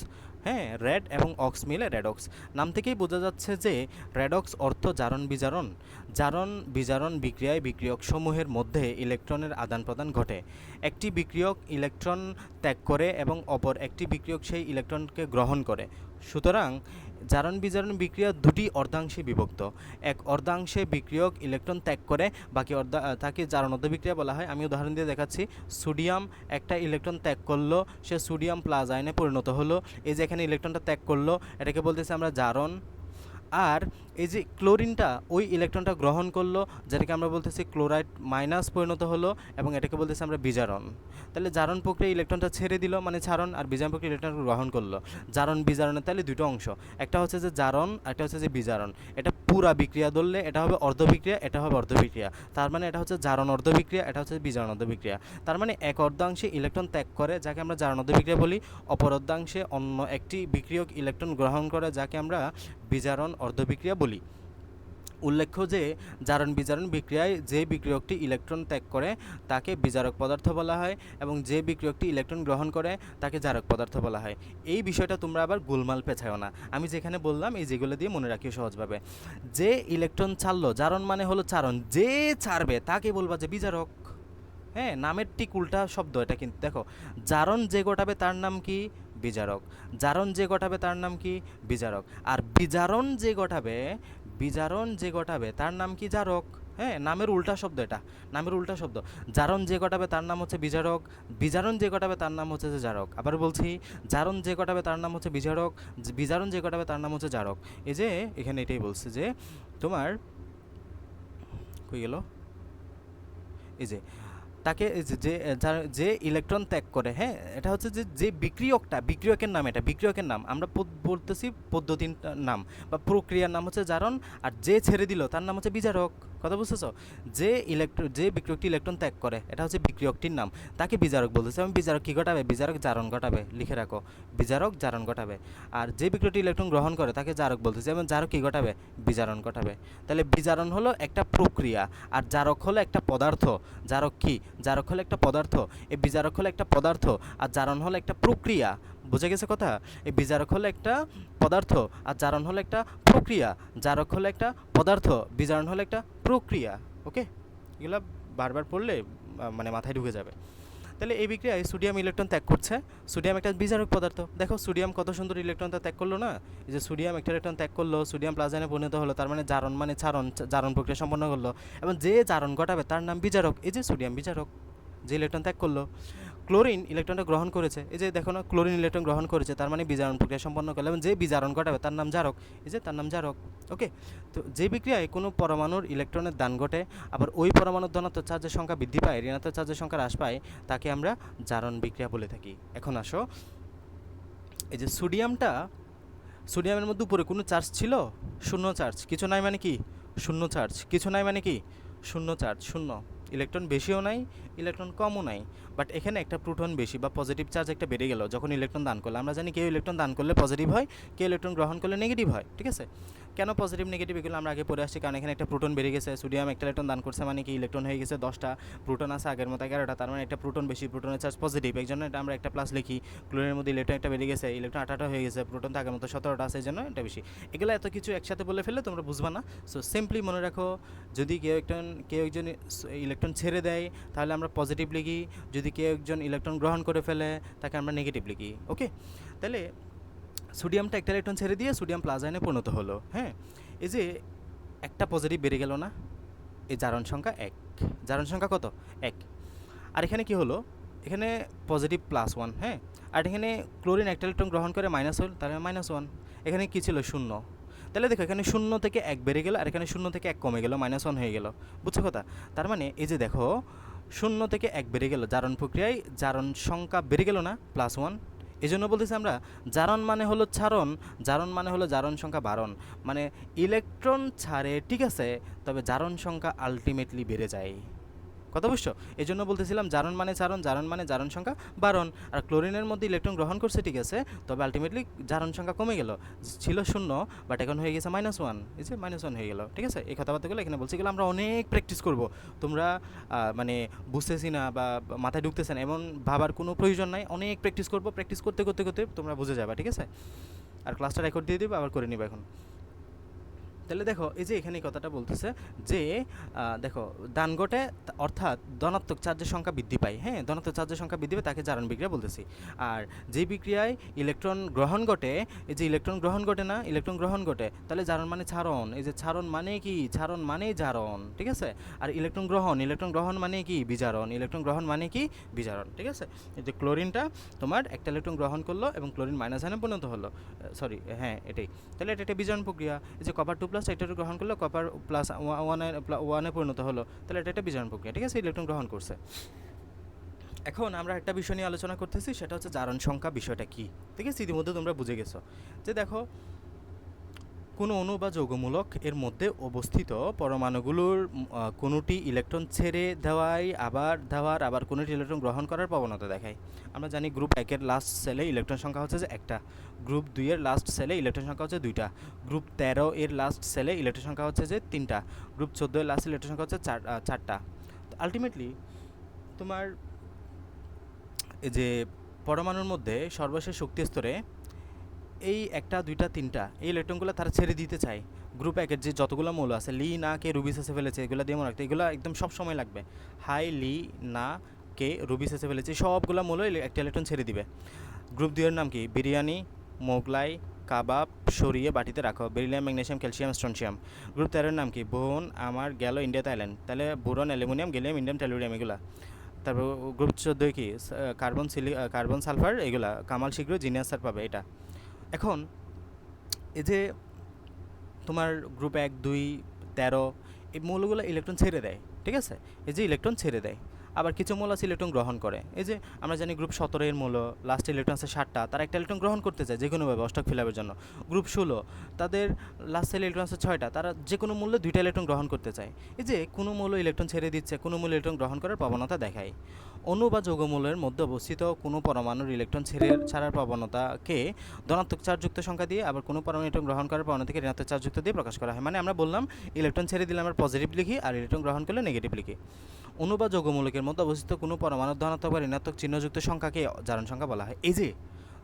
হ্যাঁ, রেড এবং অক্স মিলে রেডক্স। নাম থেকেই বোঝা যাচ্ছে যে রেডক্স অর্থ জারণ বিজারণ। জারণ বিজারণ বিক্রিয়ায় বিক্রিয়ক সমূহের মধ্যে ইলেকট্রনের আদান প্রদান ঘটে। একটি বিক্রিয়ক ইলেকট্রন ত্যাগ করে এবং অপর একটি বিক্রিয়ক সেই ইলেকট্রনকে গ্রহণ করে। সুতরাং জারণ বিজারণ বিক্রিয়া দুটি অর্ধাংশে বিভক্ত। এক অর্ধাংশে বিক্রিয়ক ইলেকট্রন ত্যাগ করে, বাকি তাকে জারণোদ্ধ বিক্রিয়া বলা হয়। আমি উদাহরণ দিয়ে দেখাচ্ছি। সোডিয়াম একটা ইলেকট্রন ত্যাগ করলো, সে সোডিয়াম প্লাস আয়নে পরিণত হলো। এই যে এখানে ইলেকট্রনটা ত্যাগ করলো, এটাকে বলতেছি আমরা জারণ। আর এই যে ক্লোরিনটা ওই ইলেকট্রনটা গ্রহণ করলো, যেটাকে আমরা বলতেছি ক্লোরাইড মাইনাস পরিণত হলো, এবং এটাকে বলতেছি আমরা বিজারণ। তাহলে জারণ প্রক্রিয়া ইলেকট্রনটা ছেড়ে দিল মানে ছারণ, আর বিজারণ প্রক্রিয়া ইলেকট্রনটা গ্রহণ করলো। জারণ বিজারণের তাহলে দুটো অংশ, একটা হচ্ছে যে জারণ, একটা হচ্ছে যে বিজারণ। এটা পুরা বিক্রিয়া ধরলে এটা হবে অর্ধ বিক্রিয়া, এটা হবে অর্ধ বিক্রিয়া। তার মানে এটা হচ্ছে জারণ অর্ধ বিক্রিয়া, এটা হচ্ছে বিজারণ অর্ধ বিক্রিয়া। তার মানে এক অর্ধাংশে ইলেকট্রন ত্যাগ করে যাকে আমরা জারণ অর্ধ বিক্রিয়া বলি, অপর অর্ধাংশে অন্য একটি বিক্রিয়ক ইলেকট্রন গ্রহণ করে যাকে আমরা বিজারণ অর্ধ বিক্রিয়া বলি। উল্লেখ্য যে জারণ বিজারণ বিক্রিয়ায় যে বিক্রিয়কটি ইলেকট্রন ত্যাগ করে তাকে বিজারক পদার্থ বলা হয়, এবং যে বিক্রিয়কটি ইলেকট্রন গ্রহণ করে তাকে জারক পদার্থ বলা হয়। এই বিষয়টা তোমরা আবার গোলমাল পেছাও না, আমি যেখানে বললাম এই যেগুলো দিয়ে মনে রাখিও সহজভাবে। যে ইলেকট্রন ছাড়লো, জারণ মানে হলো চারণ, যে ছাড়বে তাকে বলবা যে বিজারক। হ্যাঁ, নামের ঠিক উল্টা শব্দ এটা, কিন্তু দেখো জারণ যে ঘটাবে তার নাম কি? বিজারক। জারণ যে ঘটাবে তার নাম কি? বিজারক। আর বিজারণ যে ঘটাবে তার নাম কি? জারক। হ্যাঁ, নামের উল্টা শব্দ এটা, নামের উল্টা শব্দ। জারণ যে ঘটাবে তার নাম হচ্ছে বিজারক, বিজারণ যে ঘটাবে তার নাম হচ্ছে যে জারক। আবার বলছি, জারণ যে ঘটাবে তার নাম হচ্ছে বিজারক, বিজারণ যে ঘটাবে তার নাম হচ্ছে জারক। এই যে এখানে এটাই বলছে যে তোমার কই গেল, এই যে তাকে যে ইলেকট্রন ত্যাগ করে, হ্যাঁ এটা হচ্ছে যে বিক্রিয়কের নাম, এটা বিক্রিয়কের নাম, আমরা বলতেছি পদ্ধতির নাম বা প্রক্রিয়ার নাম হচ্ছে জারণ, আর যে ছেড়ে দিল তার নাম হচ্ছে বিজারক। কথা বুঝতেছো? যে বিক্রিয়কটি ইলেকট্রন ত্যাগ করে এটা হচ্ছে বিক্রিয়কটির নাম, তাকে বিজারক বলতেছে। এবং বিজারক কী ঘটাবে? বিজারক জারণ ঘটাবে, লিখে রাখো, বিজারক জারণ ঘটাবে। আর যে বিক্রিয়কটি ইলেকট্রন গ্রহণ করে তাকে জারক বলতেছে, এবং জারক কী ঘটাবে? বিজারণ ঘটাবে। তাহলে বিজারণ হলো একটা প্রক্রিয়া, আর জারক হলো একটা পদার্থ। জারক কি? জারক হলো একটা পদার্থ, এই বিজারক হলো একটা পদার্থ, আর জারণ হলো একটা প্রক্রিয়া। বুঝে গেছে কথা? এই বিজারক হলো একটা পদার্থ, আর জারণ হলো একটা প্রক্রিয়া। জারক হলো একটা পদার্থ, বিজারণ হলো একটা প্রক্রিয়া। ওকে, এগুলো বারবার পড়লে মানে মাথায় ঢুকে যাবে। তাহলে এই বিক্রিয়ায় সোডিয়াম ইলেকট্রন ত্যাগ করছে। সোডিয়াম একটা বিজারক পদার্থ, দেখো সোডিয়াম কত সুন্দর ইলেকট্রনটা ত্যাগ করলো না? এই যে সোডিয়াম একটা ইলেকট্রন ত্যাগ করলো, সোডিয়াম প্লাজনে পরিণত হলো, তার মানে জারণ মানে জারণ প্রক্রিয়া সম্পন্ন করলো, এবং যে জারণ ঘটাবে তার নাম বিজারক। এই যে সোডিয়াম বিজারক, যে ইলেকট্রন ত্যাগ করলো। ক্লোরিন ইলেকট্রনটা গ্রহণ করেছে, এই যে দেখো না, ক্লোরিন ইলেকট্রন গ্রহণ করেছে, তার মানে বিজারণ প্রক্রিয়া সম্পন্ন করলো, এবং যে বিজারণ ঘটাবে তার নাম জারক, এই যে তার নাম জারক। ওকে, তো যে বিক্রিয়ায় কোনো পরমাণুর ইলেকট্রনের দান ঘটে, আবার ওই পরমাণুর ধনাত্মক চার্জের সংখ্যা বৃদ্ধি পায়, ঋণাত্মক চার্জের সংখ্যা হ্রাস পায়, তাকে আমরা জারণ বিক্রিয়া বলে থাকি। এখন আসো, এই যে সোডিয়ামের মধ্যে উপরে কোনো চার্জ ছিল? শূন্য চার্জ, কিছু নাই মানে কি? শূন্য চার্জ, কিছু নাই মানে কি? শূন্য চার্জ, শূন্য। ইলেকট্রন বেশিও নাই, ইলেকট্রন কমও নাই, বাট এখানে একটা প্রোটন বেশি বা পজিটিভ চার্জ একটা বেড়ে গেল যখন ইলেকট্রন দান করলে। আমরা জানি কেউ ইলেকট্রন দান করলে পজিটিভ হয়, কেউ ইলেকট্রন গ্রহণ করলে নেগেটিভ হয়, ঠিক আছে? কেন পজিটিভ নেগেটিভ এগুলো আমরা আগে পড়ে আসছি, কারণ এখানে একটা প্রোটন বেড়ে গেছে। সোডিয়াম একটা ইলেকট্রন দান করছে মানে কি ইলেকট্রন হয়ে গেছে 10টা, প্রোটন আছে আগের মতো 11টা, তার মানে একটা প্রোটন বেশি, প্রোটনের চার্জ পজিটিভ, এই জন্য এটা আমরা একটা প্লাস লিখি। ক্লোরিনের মধ্যে ইলেকট্রন একটা বেড়ে গেছে, ইলেকট্রন 18টা হয়ে গেছে, প্রোটন তো আগের মতো 17টা আছে, এই জন্য এটা বেশি। এগুলো এত কিছু একসাথে বলে ফেললে তোমরা বুঝবা না। সো সিম্পলি মনে রাখো, যদি কেউ একজন ইলেকট্রন ছেড়ে দেয় তাহলে আমরা পজিটিভ লিখি, যদি কেউ একজন ইলেকট্রন গ্রহণ করে ফেলে তাকে আমরা নেগেটিভ লিখি। ওকে, তাহলে সোডিয়ামটা একটা ইলেকট্রন ছেড়ে দিয়ে সোডিয়াম প্লাজায়নে পরিণত হলো। হ্যাঁ, এই যে একটা পজিটিভ বেড়ে গেল না, এই জারণ সংখ্যা 1, জারণ সংখ্যা কত? 1। আর এখানে কি হলো? এখানে পজিটিভ +1, হ্যাঁ, আর এখানে ক্লোরিন একটা ইলেকট্রন গ্রহণ করে মাইনাস হল, তাহলে -1। এখানে কি ছিল? শূন্য। তাহলে দেখো এখানে 0 থেকে 1 বেড়ে গেল, আর এখানে 0 থেকে 1 কমে গেল, -1 হয়ে গেল। বুঝছো কথা? তার মানে এই যে দেখো 0 থেকে 1 বেড়ে গেল, জারণ প্রক্রিয়ায় জারণ সংখ্যা বেড়ে গেল না, +1। এই জন্য বলতেছি আমরা জারণ মানে হলো ছারণ, জারণ মানে হলো জারণ সংখ্যা বাড়ন, মানে ইলেকট্রন ছাড়ে ঠিক আছে, তবে জারণ সংখ্যা আলটিমেটলি বেড়ে যায়। কথা বুঝছো? এই জন্য বলতেছিলাম জারণ মানে চারণ, জারণ মানে জারণ সংখ্যা বাড়ন। আর ক্লোরিনের মধ্যে ইলেকট্রন গ্রহণ করছে ঠিক আছে, তবে আলটিমেটলি জারণ সংখ্যা কমে গেল, ছিল 0 বাট এখন হয়ে গেছে -1, এই যে -1 হয়ে গেল, ঠিক আছে? এই কথাবার্তাগুলো এখানে বলছি, গেলে আমরা অনেক প্র্যাকটিস করব, তোমরা মানে বুঝতেছি না বা মাথায় ঢুকতেছে না এমন ভাবার কোনো প্রয়োজন নাই, অনেক প্র্যাকটিস করব, প্র্যাকটিস করতে করতে করতে তোমরা বুঝে যাবে, ঠিক আছে? আর ক্লাসটা রেকর্ড দিয়ে দেবো, আবার করে নিবে এখন। তাহলে দেখো এই যে এখানে কথাটা বলতেছে যে দেখো দান ঘটে অর্থাৎ ধনাত্মক চার্জের সংখ্যা বৃদ্ধি পায়। হ্যাঁ, ধনাত্মক চার্জের সংখ্যা বৃদ্ধি পায় তাকে জারণ বিক্রিয়া বলতেছি। আর যে বিক্রিয়ায় ইলেকট্রন গ্রহণ ঘটে, এই যে ইলেকট্রন গ্রহণ ঘটে না, ইলেকট্রন গ্রহণ ঘটে, তাহলে জারণ মানে ছারণ, এই যে ছারণ মানে কি? ছারণ মানে জারণ, ঠিক আছে? আর ইলেকট্রন গ্রহণ মানে কি? বিজারণ, ইলেকট্রন গ্রহণ মানে কি? বিজারণ, ঠিক আছে? এই যে ক্লোরিনটা তোমার একটা ইলেকট্রন গ্রহণ করলো এবং ক্লোরিন -আয়নে পরিণত হলো, সরি হ্যাঁ এটাই, তাহলে এটা একটা বিজারণ প্রক্রিয়া। এই যে কপার 2+ প্লাস একটা গ্রহণ করলে কপার প্লাস ওয়ানে পরিণত হলো, তাহলে এটা একটা বিজারণ প্রক্রিয়া, ঠিক আছে, ইলেকট্রন গ্রহণ করছে। এখন আমরা একটা বিষয় নিয়ে আলোচনা করতেছি, সেটা হচ্ছে জারণ সংখ্যা বিষয়টা কি, ঠিক আছে, ইতিমধ্যে তোমরা বুঝে গেছো যে দেখো কোনো অণু বা যৌগমূলক এর মধ্যে অবস্থিত পরমাণুগুলোর কোনোটি ইলেকট্রন ছেড়ে আবার কোনোটি ইলেকট্রন গ্রহণ করার প্রবণতা দেখায়। আমরা জানি গ্রুপ 1-এর লাস্ট সেলে ইলেকট্রন সংখ্যা হচ্ছে যে একটা, গ্রুপ 2-এর লাস্ট সেলে ইলেকট্রন সংখ্যা হচ্ছে 2টা, গ্রুপ 13-এর লাস্ট সেলে ইলেকট্রন সংখ্যা হচ্ছে যে 3টা, গ্রুপ 14-এর লাস্ট ইলেকট্রন সংখ্যা হচ্ছে 4টা। তো আলটিমেটলি তোমার এই যে পরমাণুর মধ্যে সর্বশেষ শক্তি স্তরে এই 1টা 2টা 3টা এই ইলেকট্রনগুলো তারা ছেড়ে দিতে চায়। গ্রুপ 1-এর যে যতগুলো মৌল আছে, লি না কে রুবিস এসে ফেলেছে, এগুলো দিয়ে মনে রাখতে, এগুলো একদম সব সময় লাগবে। হাই লি না কে রুবিস এসে ফেলেছে, সবগুলো মৌল একটা ইলেকট্রন ছেড়ে দিবে। গ্রুপ 2-এর নাম কি? বিরিয়ানি, মোগলাই, কাবাব, সরিয়ে বাটিতে রাখো, beryllium, magnesium, calcium, strontium. Group 13-এর নাম কি? বোন আমার গেল ইন্ডিয়া, থাইল্যান্ড, তাহলে boron, aluminium, gallium, indium, tellurium, এগুলা। তারপর গ্রুপ 14 কি? কার্বন, সালফার, এগুলা। কামাল শীঘ্র জিনিয়াস স্যার পাবে এটা। এখন এই যে তোমার গ্রুপ 1, 2, 13 এই মৌলগুলো ইলেকট্রন ছেড়ে দেয়, ঠিক আছে, এই যে ইলেকট্রন ছেড়ে দেয়। আবার কিছু মৌল আছে ইলেকট্রন গ্রহণ করে, এই যে আমরা জানি গ্রুপ 17-এর মৌল লাস্ট ইলেকট্রন আছে 7টা, তারা একটা ইলেকট্রন গ্রহণ করতে চায় যে কোনোভাবে অষ্টক ফিলাপের জন্য। গ্রুপ 16 তাদের লাস্ট ইলেকট্রন আছে 6টা, তারা যে কোনো মূল্যে 2টা ইলেকট্রন গ্রহণ করতে চায়। এই যে কোনো মৌল ইলেকট্রন ছেড়ে দিচ্ছে, কোনো মৌল ইলেকট্রন গ্রহণ করার প্রবণতা দেখায়। অণু বা যৌগমূলের মধ্যে অবস্থিত কোনো পরমাণুর ইলেকট্রন ছাড়ার প্রবণতাকে ধনাত্মক চার্জযুক্ত সংখ্যা দিয়ে, আবার কোনো পরমাণু ইলেকট্রন গ্রহণ করার প্রবণতাকে ঋণাত্মক চার্জযুক্ত দিয়ে প্রকাশ করা হয়। মানে আমরা বললাম ইলেকট্রন ছেড়ে দিলে আমরা পজিটিভ লিখি, আর ইলেকট্রন গ্রহণ করলে নেগেটিভ লিখি। অণু বা যৌগমূলকের মধ্যে অবস্থিত কোনো পরমাণুর ধনাত্মক বা ঋণাত্মক চিহ্নযুক্ত সংখ্যাকে জারণ সংখ্যা বলা হয়। এই যে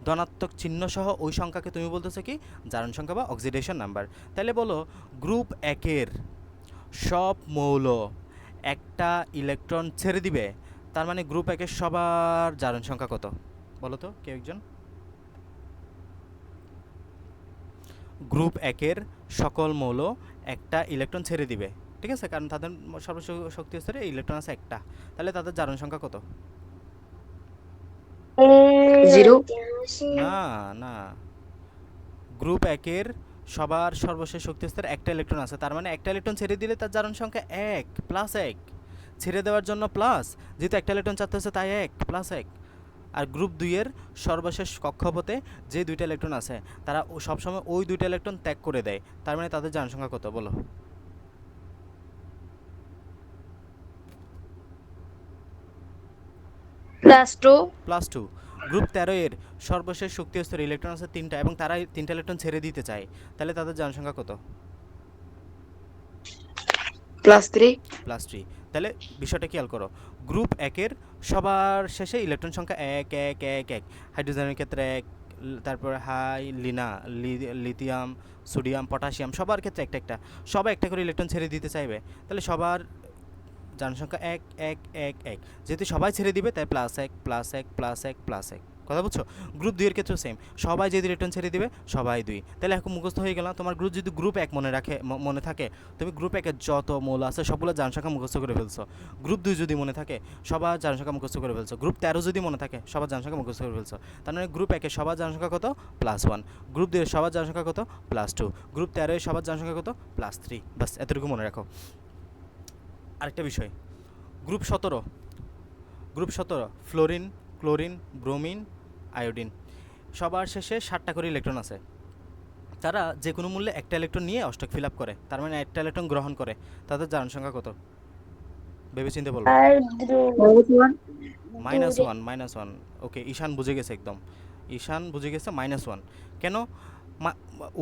ধনাত্মক চিহ্ন সহ ওই সংখ্যাকে তুমি বলতেছো কি? জারণ সংখ্যা বা অক্সিডেশন নাম্বার। তাহলে বলো গ্রুপ 1-এর সব মৌল একটা ইলেকট্রন ছেড়ে দিবে, তার মানে গ্রুপ 1-এর সবার জারণ সংখ্যা কত বলো তো কেউ একজন? গ্রুপ 1-এর সকল মৌল একটা ইলেকট্রন ছেড়ে দিবে, ঠিক আছে, কারণ তাদের সর্বশক্তি স্তরে ইলেকট্রন আছে একটা, তাহলে তাদের জারণ সংখ্যা কত? 0। না না, গ্রুপ 1-এর সবার সর্বশেষ শক্তি স্তরে একটা ইলেকট্রন আছে, তার মানে একটা ইলেকট্রন ছেড়ে দিলে তার জারণ সংখ্যা 1 প্লাস 1, ছেড়ে দেওয়ার জন্য প্লাস, যেহেতু একটা ইলেকট্রন চাচ্ছে তাই 1 প্লাস 1। আর গ্রুপ 2-এর সর্বশেষ কক্ষপথে যে 2টা ইলেকট্রন আছে তারা সবসময় ওই 2টা ইলেকট্রন ত্যাগ করে দেয়, তার মানে তাদের জারণ সংখ্যা কত বলো? +2। গ্রুপ 13-এর সর্বশেষ শক্তি স্তরে ইলেকট্রন আছে 3টা এবং তারা 3টা ইলেকট্রন ছেড়ে দিতে চায়, তাহলে তাদের জারণ সংখ্যা কত? +3। তাহলে বিষয়টা খেয়াল করো, গ্রুপ 1-এর সবার শেষে ইলেকট্রন সংখ্যা 1 1 1 1, হাইড্রোজেনের ক্ষেত্রে 1, তারপর লিথিয়াম, সোডিয়াম, পটাশিয়াম সবার ক্ষেত্রে একটা একটা, সবাই একটা করে ইলেকট্রন ছেড়ে দিতে চাইবে, তাহলে সবার জারণ সংখ্যা 1 1 1 1, যেহেতু সবাই ছেড়ে দিবে তাই +1 +1 +1 +1, কথা বুঝছো? গ্রুপ 2-এর ক্ষেত্রেও সেম, সবাই যদি ইলেকট্রন ছেড়ে দিবে সবাই 2, তাহলে এখন মুখস্থ হয়ে গেল। তোমার গ্রুপ যদি গ্রুপ 1 মনে থাকে, তুমি গ্রুপ 1-এর যত মৌল আছে সবগুলো জারণ সংখ্যা মুখস্থ করে ফেলছো। গ্রুপ 2 যদি মনে থাকে সবার জারণ সংখ্যা মুখস্থ করে ফেলছো। গ্রুপ 13 যদি মনে থাকে সবার জারণ সংখ্যা মুখস্থ করে ফেলছো। তার মানে গ্রুপ 1-এর সবার জারণ সংখ্যা কত? +1। গ্রুপ 2-এর সবার জারণ সংখ্যা কত? +2। গ্রুপ 13-এর সবার জারণ সংখ্যা কত? +3। বাস এতটুকু মনে রাখো। আরেকটা বিষয়, group 17 fluorine, chlorine, bromine, iodine, সবার শেষে 7টা করে ইলেকট্রন আছে, তারা যে কোনো মূল্যে একটা ইলেকট্রন নিয়ে অষ্টক ফিল আপ করে, তার মানে একটা ইলেকট্রন গ্রহণ করে, তাদের জারণ সংখ্যা কত ভেবেচিন্তে বলবো? -1। ওকে, ঈশান বুঝে গেছে একদম, ঈশান বুঝে গেছে -1। কেন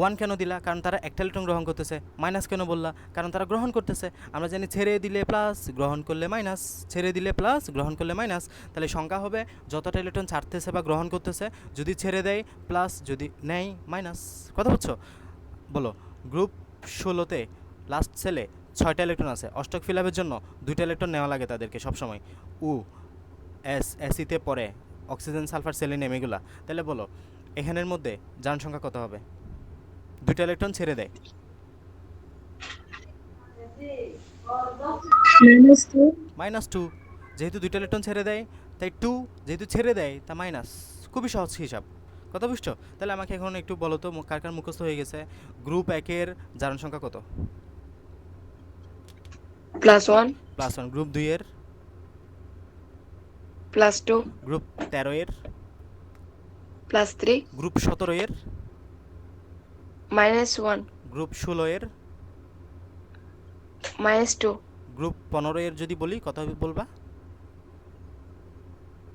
1 কেন দিলা? কারণ তারা একটা ইলেকট্রন গ্রহণ করতেছে। মাইনাস কেন বললা? কারণ তারা গ্রহণ করতেছে। আমরা জানি ছেড়ে দিলে প্লাস, গ্রহণ করলে মাইনাস, ছেড়ে দিলে প্লাস, গ্রহণ করলে মাইনাস, তাহলে সংখ্যা হবে যতটা ইলেকট্রন ছাড়তেছে বা গ্রহণ করতেছে, যদি ছেড়ে দেয় প্লাস, যদি নেয় মাইনাস, কথা বুঝছো? বলো গ্রুপ 16-তে লাস্ট সেলে 6টা ইলেকট্রন আছে, অষ্টক ফিল আপের জন্য 2টা ইলেকট্রন নেওয়া লাগে তাদেরকে সবসময়, এসিতে পড়ে, অক্সিজেন, সালফার, সেলেনিয়াম, এগুলা। তাহলে বলো এখানের মধ্যে জারণ সংখ্যা কত হবে? 2টা ইলেকট্রন ছেড়ে দেয়, -2। যেহেতু 2টা ইলেকট্রন ছেড়ে দেয় তাই 2, যেহেতু ছেড়ে দেয় তা মাইনাস, খুবই সহজ হিসাব, কথা বুঝছো? তাহলে আমাকে এখন একটু বলো তো কার কার মুখস্থ হয়ে গেছে গ্রুপ একের জারণ সংখ্যা কত? +1 +1। গ্রুপ 2 এর? +2 গ্রুপ 13 এর? +3 গ্রুপ 17 এর? -1 গ্রুপ 16 এর? -2 গ্রুপ 15 এর যদি বলি কত বলবা?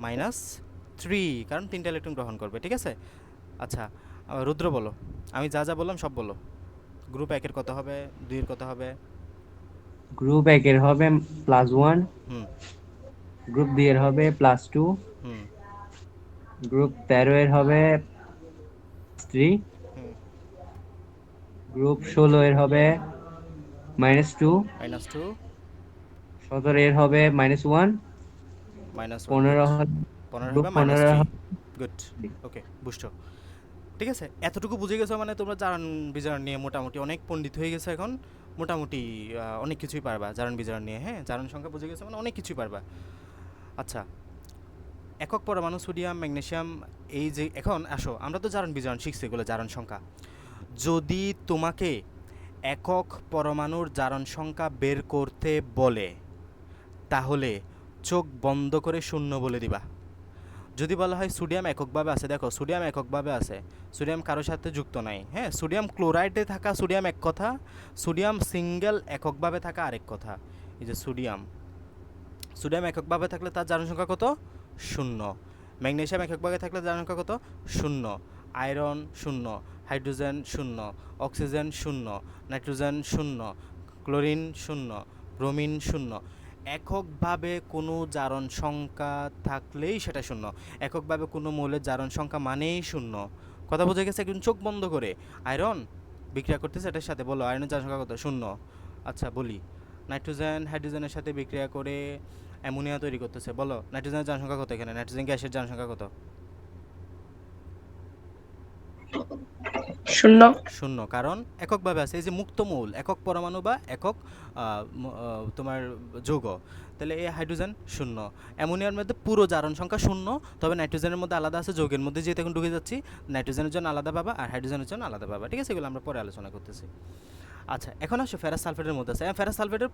-3, কারণ 3টা ইলেকট্রন গ্রহণ করবে, ঠিক আছে? আচ্ছা, রুদ্র বলো, আমি যা যা বললাম সব বলো। গ্রুপ একের কত হবে, 2 এর কত হবে? গ্রুপ একের হবে +1, হুম গ্রুপ 2 এর হবে +2, হুম গ্রুপ 13 এর হবে +3, হুম গ্রুপ 16 এর হবে -2, -2, 17 এর হবে -1, -1, গুড। 15 হবে 15 গ্রুপ হবে 15 এর -3, হবে গুড। 3। ওকে, বুঝছো? ঠিক আছে, এতটুকু বুঝে গেছো মানে তোমরা জারণ বিজারণ নিয়ে মোটামুটি অনেক পণ্ডিত হয়ে গেছো এখন। মোটামুটি অনেক কিছুই পারবা জারণ বিজারণ নিয়ে। হ্যাঁ, জারণ সংখ্যা বুঝে গেছো মানে অনেক কিছুই পারবা। আচ্ছা, একক পরমাণু সোডিয়াম ম্যাগনেসিয়াম, এই যে এখন আসো আমরা তো জারণ বিজারণ শিখছি, এগুলো জারণ সংখ্যা। যদি তোমাকে একক পরমাণুর জারণ সংখ্যা বের করতে বলে তাহলে চোখ বন্ধ করে শূন্য বলে দিবা। যদি বলা হয় সোডিয়াম এককভাবে আছে, দেখো সোডিয়াম এককভাবে আছে, সোডিয়াম কারোর সাথে যুক্ত নাই। হ্যাঁ, সোডিয়াম ক্লোরাইডে থাকা সোডিয়াম এক কথা, সোডিয়াম সিঙ্গেল এককভাবে থাকা আরেক কথা। এই যে সোডিয়াম, সোডিয়াম এককভাবে থাকলে তার জারণ সংখ্যা কত? 0। ম্যাগনেসিয়াম এককভাবে থাকলে জারণ সংখ্যা কত? 0। Iron 0, hydrogen 0, oxygen 0, nitrogen 0, chlorine 0, bromine 0। এককভাবে কোনো জারণ সংখ্যা থাকলেই সেটা 0। এককভাবে কোনো মৌলের জারণ সংখ্যা মানেই 0। কথা বোঝা গেছে? একদম চোখ বন্ধ করে। আয়রন বিক্রিয়া করতেছে এটার সাথে, বলো আয়রনের জারণ সংখ্যা কত? 0। আচ্ছা বলি, নাইট্রোজেন হাইড্রোজেনের সাথে বিক্রিয়া করে অ্যামোনিয়া তৈরি করতেছে, বলো নাইট্রোজেনের জনসংখ্যা কত? এখানে নাইট্রোজেন গ্যাসের জনসংখ্যা কত? 0 0, কারণ এককভাবে আছে। এই যে মুক্ত মৌল, একক পরমাণু বা একক তোমার যৌগ, তাহলে এই হাইড্রোজেন 0। অ্যামোনিয়ার মধ্যে পুরো জারণ সংখ্যা 0, তবে নাইট্রোজেনের মধ্যে আলাদা আছে, যৌগের মধ্যে যেহেতু এখন ঢুকে যাচ্ছি, নাইট্রোজেনের জন্য আলাদা পাবা আর হাইড্রোজেনের জন্য আলাদা পাবা, ঠিক আছে? এগুলো আমরা পরে আলোচনা করতেছি। আচ্ছা, এখন আসো ফেরাস সালফেটের মধ্যে আছে। ফেরাস সালফেটের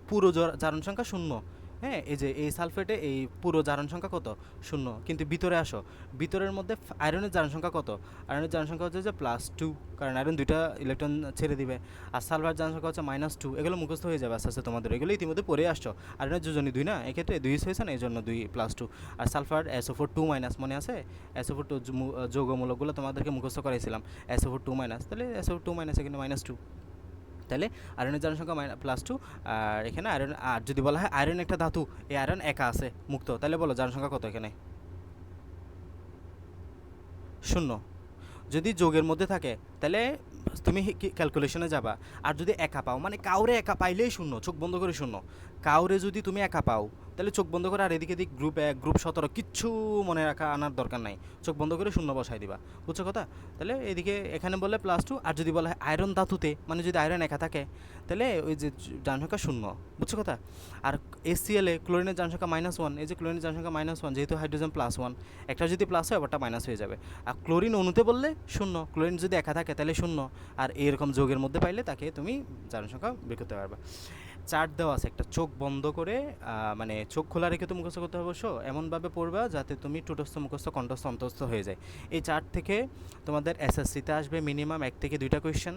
পুরো জারণ সংখ্যা 0। হ্যাঁ, এই যে এই সালফেটে এই পুরো জারণ সংখ্যা কত? 0। কিন্তু ভিতরে আসো, ভিতরের মধ্যে আয়রনের জারণ সংখ্যা কত? আয়রনের জারণ সংখ্যা হচ্ছে যে +2, কারণ আয়রন 2টা ইলেকট্রন ছেড়ে দিবে। আর সালফার জারণ সংখ্যা হচ্ছে -2। এগুলো মুখস্থ হয়ে যাবে আস্তে আস্তে তোমাদের, এগুলো ইতিমধ্যে পড়ে আসছো। আয়রনের যোজনী 2 না, এক্ষেত্রে 2 হয়েছে না, এই জন্য 2 +2। আর সালফার SO4 2- মনে আছে? SO4 যৌগমূলকগুলো তোমাদেরকে মুখস্থ করাইছিলাম। SO4 2-, তাহলে SO4 2- এখানে -2। তাহলে আয়রনের জারণ সংখ্যা +2। আর এখানে আয়রন, আর যদি বলা হয় আয়রন একটা ধাতু, এই আয়রন একা আছে মুক্ত, তাহলে বলো জারণ সংখ্যা কত এখানে? 0। যদি যোগের মধ্যে থাকে তাহলে তুমি ক্যালকুলেশনে যাবা। আর যদি একা পাও, মানে কাউরে একা পাইলেই 0, চোখ বন্ধ করে 0। কাউরে যদি তুমি একা পাও তাহলে চোখ বন্ধ করে, আর এদিকে দিক গ্রুপ 1 গ্রুপ 17 কিচ্ছু মনে রাখা আনার দরকার নাই, চোখ বন্ধ করে 0 বসাই দিবা। বুঝছো কথা? তাহলে এদিকে এখানে বলে +2। আর যদি বলা হয় আয়রন ধাতুতে, মানে যদি আয়রন একা থাকে তাহলে ওই যে জারণ সংখ্যা 0। বুঝছো কথা? আর HCl এ ক্লোরিনের জারণ সংখ্যা -1, এই যে ক্লোরিনের জারণ সংখ্যা -1, যেহেতু হাইড্রোজেন +1, একটা যদি প্লাস হয় ওটা মাইনাস হয়ে যাবে। আর ক্লোরিন অণুতে বললে 0, ক্লোরিন যদি একা থাকে তাহলে 0। আর এরকম যোগের মধ্যে পাইলে তাকে তুমি জারণ সংখ্যা বের করতে পারবা। চার্ট দেওয়া আছে একটা, চোখ বন্ধ করে মানে চোখ খোলা রেখে তো মুখস্থ করতে হবে অবশ্য, এমনভাবে পড়বা যাতে তুমি টুটস্থ মুখস্থ কণ্ঠস্থ অন্তস্থ হয়ে যায়। এই চার্ট থেকে তোমাদের SSCতে আসবে মিনিমাম 1 থেকে 2টা কোয়েশ্চেন,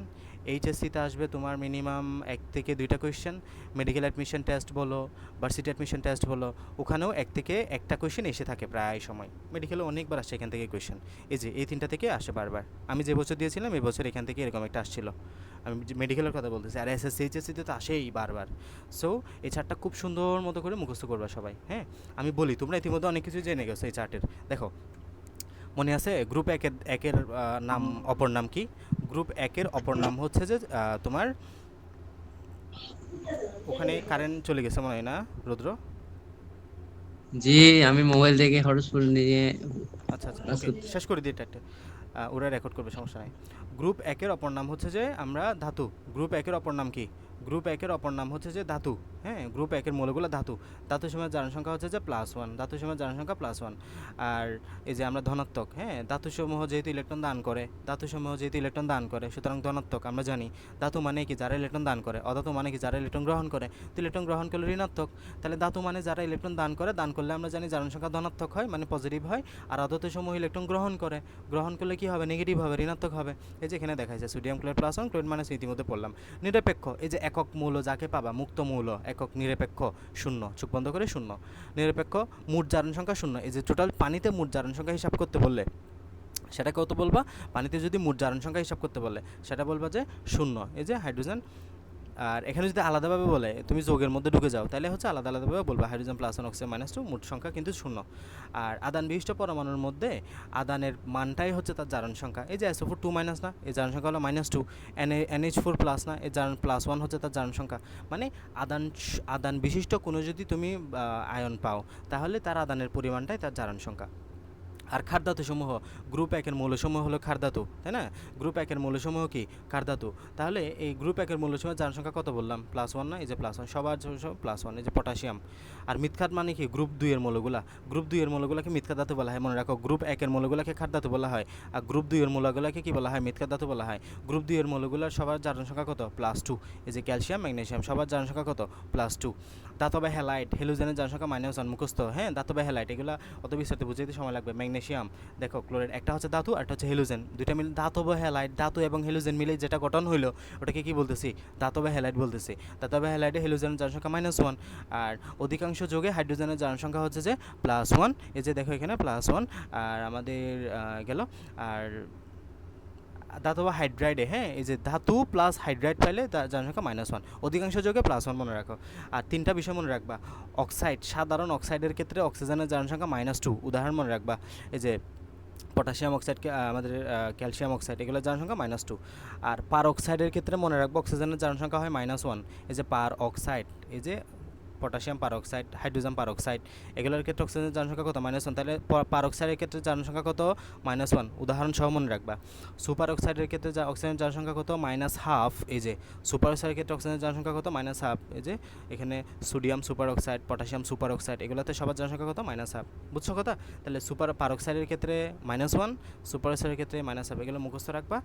HSCতে আসবে তোমার মিনিমাম 1 থেকে 2টা কোয়েশ্চেন, মেডিকেল অ্যাডমিশন টেস্ট বলো, ভার্সিটি অ্যাডমিশন টেস্ট বলো, ওখানেও 1 থেকে 1টা কোয়েশ্চেন এসে থাকে প্রায় সময়। মেডিকেলে অনেকবার আসছে এখান থেকে কোয়েশ্চেন, এই যে এই 3টা থেকে আসে বারবার। আমি যে বছর দিয়েছিলাম এই বছর এখান থেকে এরকম একটা আসছিল, আমি মেডিকেলের কথা বলতেছি। আর SSC HSCতে তো আসেই বারবার। সো এই চার্টটা খুব সুন্দর মতো করে মুখস্থ করবা সবাই। হ্যাঁ, আমি বলি তোমরা ইতিমধ্যে অনেক কিছু জেনে গেছো এই চার্টের। দেখো, মনে আছে গ্রুপ একের নাম, অপর নাম কি? গ্রুপ একের অপর নাম হচ্ছে যে তোমার, ওখানে কারেন্ট চলে গেছে মনে হয় না রুদ্র? জি, আমি মোবাইল থেকে হটস্পট নিয়ে আচ্ছা আচ্ছা, কাজ ওকে, করতে। শেষ করে দিই এটা একটা, ওরা রেকর্ড করবে, সমস্যা নাই। গ্রুপ একের অপর নাম হচ্ছে যে আমরা ধাতু, গ্রুপ একের অপর নাম কি? গ্রুপ একের অপর নাম হচ্ছে যে ধাতু। হ্যাঁ, গ্রুপ একের মৌলগুলো ধাতু। ধাতু সময়ের জারণ সংখ্যা হচ্ছে যে +1, ধাতু সময়ের জারণ সংখ্যা +1। আর এই যে আমরা ধনাত্মক, হ্যাঁ, ধাতুসমূহ যেহেতু ইলেকট্রন দান করে, সুতরাং ধনাত্মক আমরা জানি। ধাতু মানে কি, যারা ইলেকট্রন দান করে। অধাতু মানে কি, যারা ইলেকট্রন গ্রহণ করে। তো ইলেকট্রন গ্রহণ করলে ঋণাত্মক, তাহলে ধাতু মানে যারা ইলেকট্রন দান করে, দান করলে আমরা জানি জারণ সংখ্যা ধনাত্মক হয়, মানে পজিটিভ হয়। আর অধাতু সমূহ ইলেকট্রন গ্রহণ করে, গ্রহণ করলে কি হবে, নেগেটিভ হবে, ঋণাত্মক হবে। এই যে এখানে দেখা যাচ্ছে সোডিয়াম ক্লোরাইড +1, ক্লোরিন মাইনাস ইতিমধ্যে পড়লাম। নিরপেক্ষ, এই যে একক মৌল যাকে পাবা, মুক্ত মৌল, একক নিরপেক্ষ, শূন্য, চোখ বন্ধ করে শূন্য। নিরপেক্ষ, মোট জারণ সংখ্যা শূন্য। এই যে টোটাল পানিতে মোট জারণ সংখ্যা হিসাব করতে বললে সেটা কত বলবা, পানিতে যদি মোট জারণ সংখ্যা হিসাব করতে বলে সেটা বলবা যে শূন্য। এই যে হাইড্রোজেন, আর এখানে যদি আলাদাভাবে বলে তুমি যোগের মধ্যে ঢুকে যাও, তাহলে হচ্ছে আলাদা আলাদাভাবে বলবা হাইড্রোজেন +1, অক্সিজেন -2, মোট সংখ্যা কিন্তু শূন্য। আর আদান বিশিষ্ট পরমাণুর মধ্যে আদানের মানটাই হচ্ছে তার জারণ সংখ্যা। এই যে SO4 2- না, এই জারণ সংখ্যা হলো -2। NH4+ না, এই জারণ +1 হচ্ছে তার জারণ সংখ্যা। মানে আদান বিশিষ্ট কোনো যদি তুমি আয়ন পাও, তাহলে তার আদানের পরিমাণটাই তার জারণ সংখ্যা। আর ক্ষারধাতুসমূহ, গ্রুপ একের মৌলসমূহ হলো ক্ষারধাতু, তাই না? গ্রুপ একের মৌলসমূহ কি, ক্ষারধাতু। তাহলে এই গ্রুপ একের মৌলসমূহের জারণ সংখ্যা কত বললাম, +1 না, এই যে +1, সবার +1। এই যে পটাশিয়াম। আর মিথখাত মানে কি, গ্রুপ 2 এর মৌলগুলা। গ্রুপ 2 এর মৌলগুলাকে মিথখাত ধাতু বলা হয়, মনে রাখো। গ্রুপ একের মৌলগুলাকে ক্ষারধাতু বলা হয়, আর গ্রুপ 2 এর মৌলগুলাকে কি বলা হয়, মিথখাত ধাতু বলা হয়। গ্রুপ 2 এর মৌলগুলার সবার জারণ সংখ্যা কত, +2। এই যে ক্যালসিয়াম, ম্যাগনেসিয়াম, সবার জারণ সংখ্যা কত, +2। দাতবে হ্যালাইড, হেলোজেনের জারণ সংখ্যা -1, মুখস্থ। হ্যাঁ, দাতবে হ্যালাইড, এগুলো অত বিস্তারিত বুঝাইতে সময় লাগবে। ম্যাগনেসিয়াম, দেখো ক্লোরাইড, একটা হচ্ছে ধাতু আর একটা হচ্ছে হেলোজেন, দুইটা মিলে ধাতব হ্যালাইড। ধাতু এবং হেলোজেন মিলে যেটা গঠন হইলো ওটাকে কি বলতেছি, ধাতব হ্যালাইড বলতেছি। ধাতব হ্যালাইডে হেলোজেনের জারণ সংখ্যা -1, আর অধিকাংশ যোগে হাইড্রোজেনের জারণ সংখ্যা হচ্ছে যে +1। এই যে দেখো এখানে +1, আর আমাদের গেল। আর ধাতব হাইড্রাইডে, হ্যাঁ, এই যে ধাতু প্লাস হাইড্রাইড পাইলে তার জারণ সংখ্যা -1, অধিকাংশ যোগে +1 মনে রাখো। আর তিনটা বিষয় মনে রাখবা, অক্সাইড, সাধারণ অক্সাইডের ক্ষেত্রে অক্সিজেনের জারণ সংখ্যা -2, উদাহরণ মনে রাখবা। এই যে পটাশিয়াম অক্সাইডকে আমাদের ক্যালসিয়াম অক্সাইড, এগুলোর জারণ সংখ্যা -2। আর পার অক্সাইডের ক্ষেত্রে মনে রাখবো অক্সিজেনের জারণ সংখ্যা হয় -1। এই যে পার অক্সাইড, এই যে পটাশিয়াম পার অক্সাইড, হাইড্রোজেন পার অক্সাইড, এগুলোর ক্ষেত্রে অক্সিজেনের জারণ সংখ্যা কত, -1। তাহলে পার অক্সাইডের ক্ষেত্রে জারণ সংখ্যা কত, -1, উদাহরণ সহ মনে রাখবা। সুপার অক্সাইডের ক্ষেত্রে অক্সিজেনের জারণ সংখ্যা কত, -1/2। এই যে সুপার অক্সাইডের ক্ষেত্রে অক্সিজেনের জারণ সংখ্যা কত, -1/2। এই যে এখানে sodium super oxide, potassium super oxide, এগুলোতে সবার জারণ সংখ্যা কত, -1/2। বুঝছো কথা? তাহলে সুপার পার অক্সাইডের ক্ষেত্রে -1, সুপার অক্সাইডের ক্ষেত্রে -1/2, এগুলো মুখস্থ রাখবা।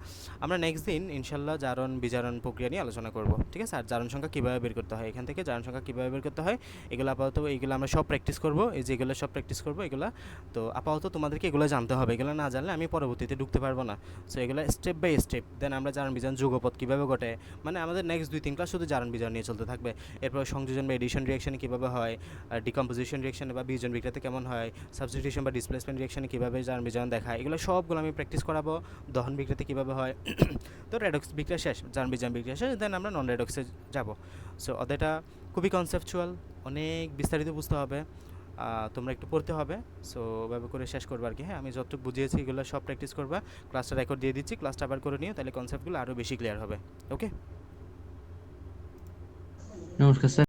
আমরা নেক্সট দিন ইনশাল্লাহ জারণ বিজারণ প্রক্রিয়া নিয়ে আলোচনা করব, ঠিক আছে? আর জারণ সংখ্যা কীভাবে বের করতে হয়, এখান থেকে জারণ সংখ্যা কীভাবে বের করতে হয়, এগুলো আপাতত এইগুলো আমরা সব প্র্যাকটিস করব। এই যে এগুলো সব প্র্যাকটিস করব, এগুলো তো আপাতত তোমাদেরকে এগুলো জানতে হবে। এগুলো না জানলে আমি পরবর্তীতে ঢুকতে পারবো না। সো এগুলো স্টেপ বাই স্টেপ। দেন আমরা জারণ বিজারণ যুগপৎ কীভাবে ঘটে, মানে আমাদের নেক্সট 2-3 ক্লাস শুধু জারণ বিজারণ নিয়ে চলতে থাকবে। এরপর সংযোজন বা এডিশন রিয়াকশানে কীভাবে হয়, ডিকম্পোজিশন রিয়াকশানে বা বিয়োজন বিক্রিয়াতে কেমন হয়, সাবস্টিটিউশন বা ডিসপ্লেসমেন্ট রিয়াকশানে কীভাবে জারণ বিজারণ দেখায়, এগুলো সবগুলো আমি প্র্যাকটিস করাবো। দহন বিক্রিয়াতে কীভাবে হয়। তো রেডক্স বিক্রিয়া শেষ, জারণ বিজারণ বিক্রিয়া শেষ, দেন আমরা নন রেডক্সে যাব। সো ওদেরটা খুবই কনসেপচুয়াল, অনেক বিস্তারিত বুঝতে হবে, তোমরা একটু পড়তে হবে। সো ওভাবে করে শেষ করবো আর কি। হ্যাঁ, আমি যতটুকু বুঝিয়েছি এগুলো সব প্র্যাকটিস করবা। ক্লাসটা রেকর্ড দিয়ে দিচ্ছি, ক্লাসটা আবার করে নিও, তাহলে কনসেপ্টগুলো আরও বেশি ক্লিয়ার হবে। ওকে, নমস্কার স্যার।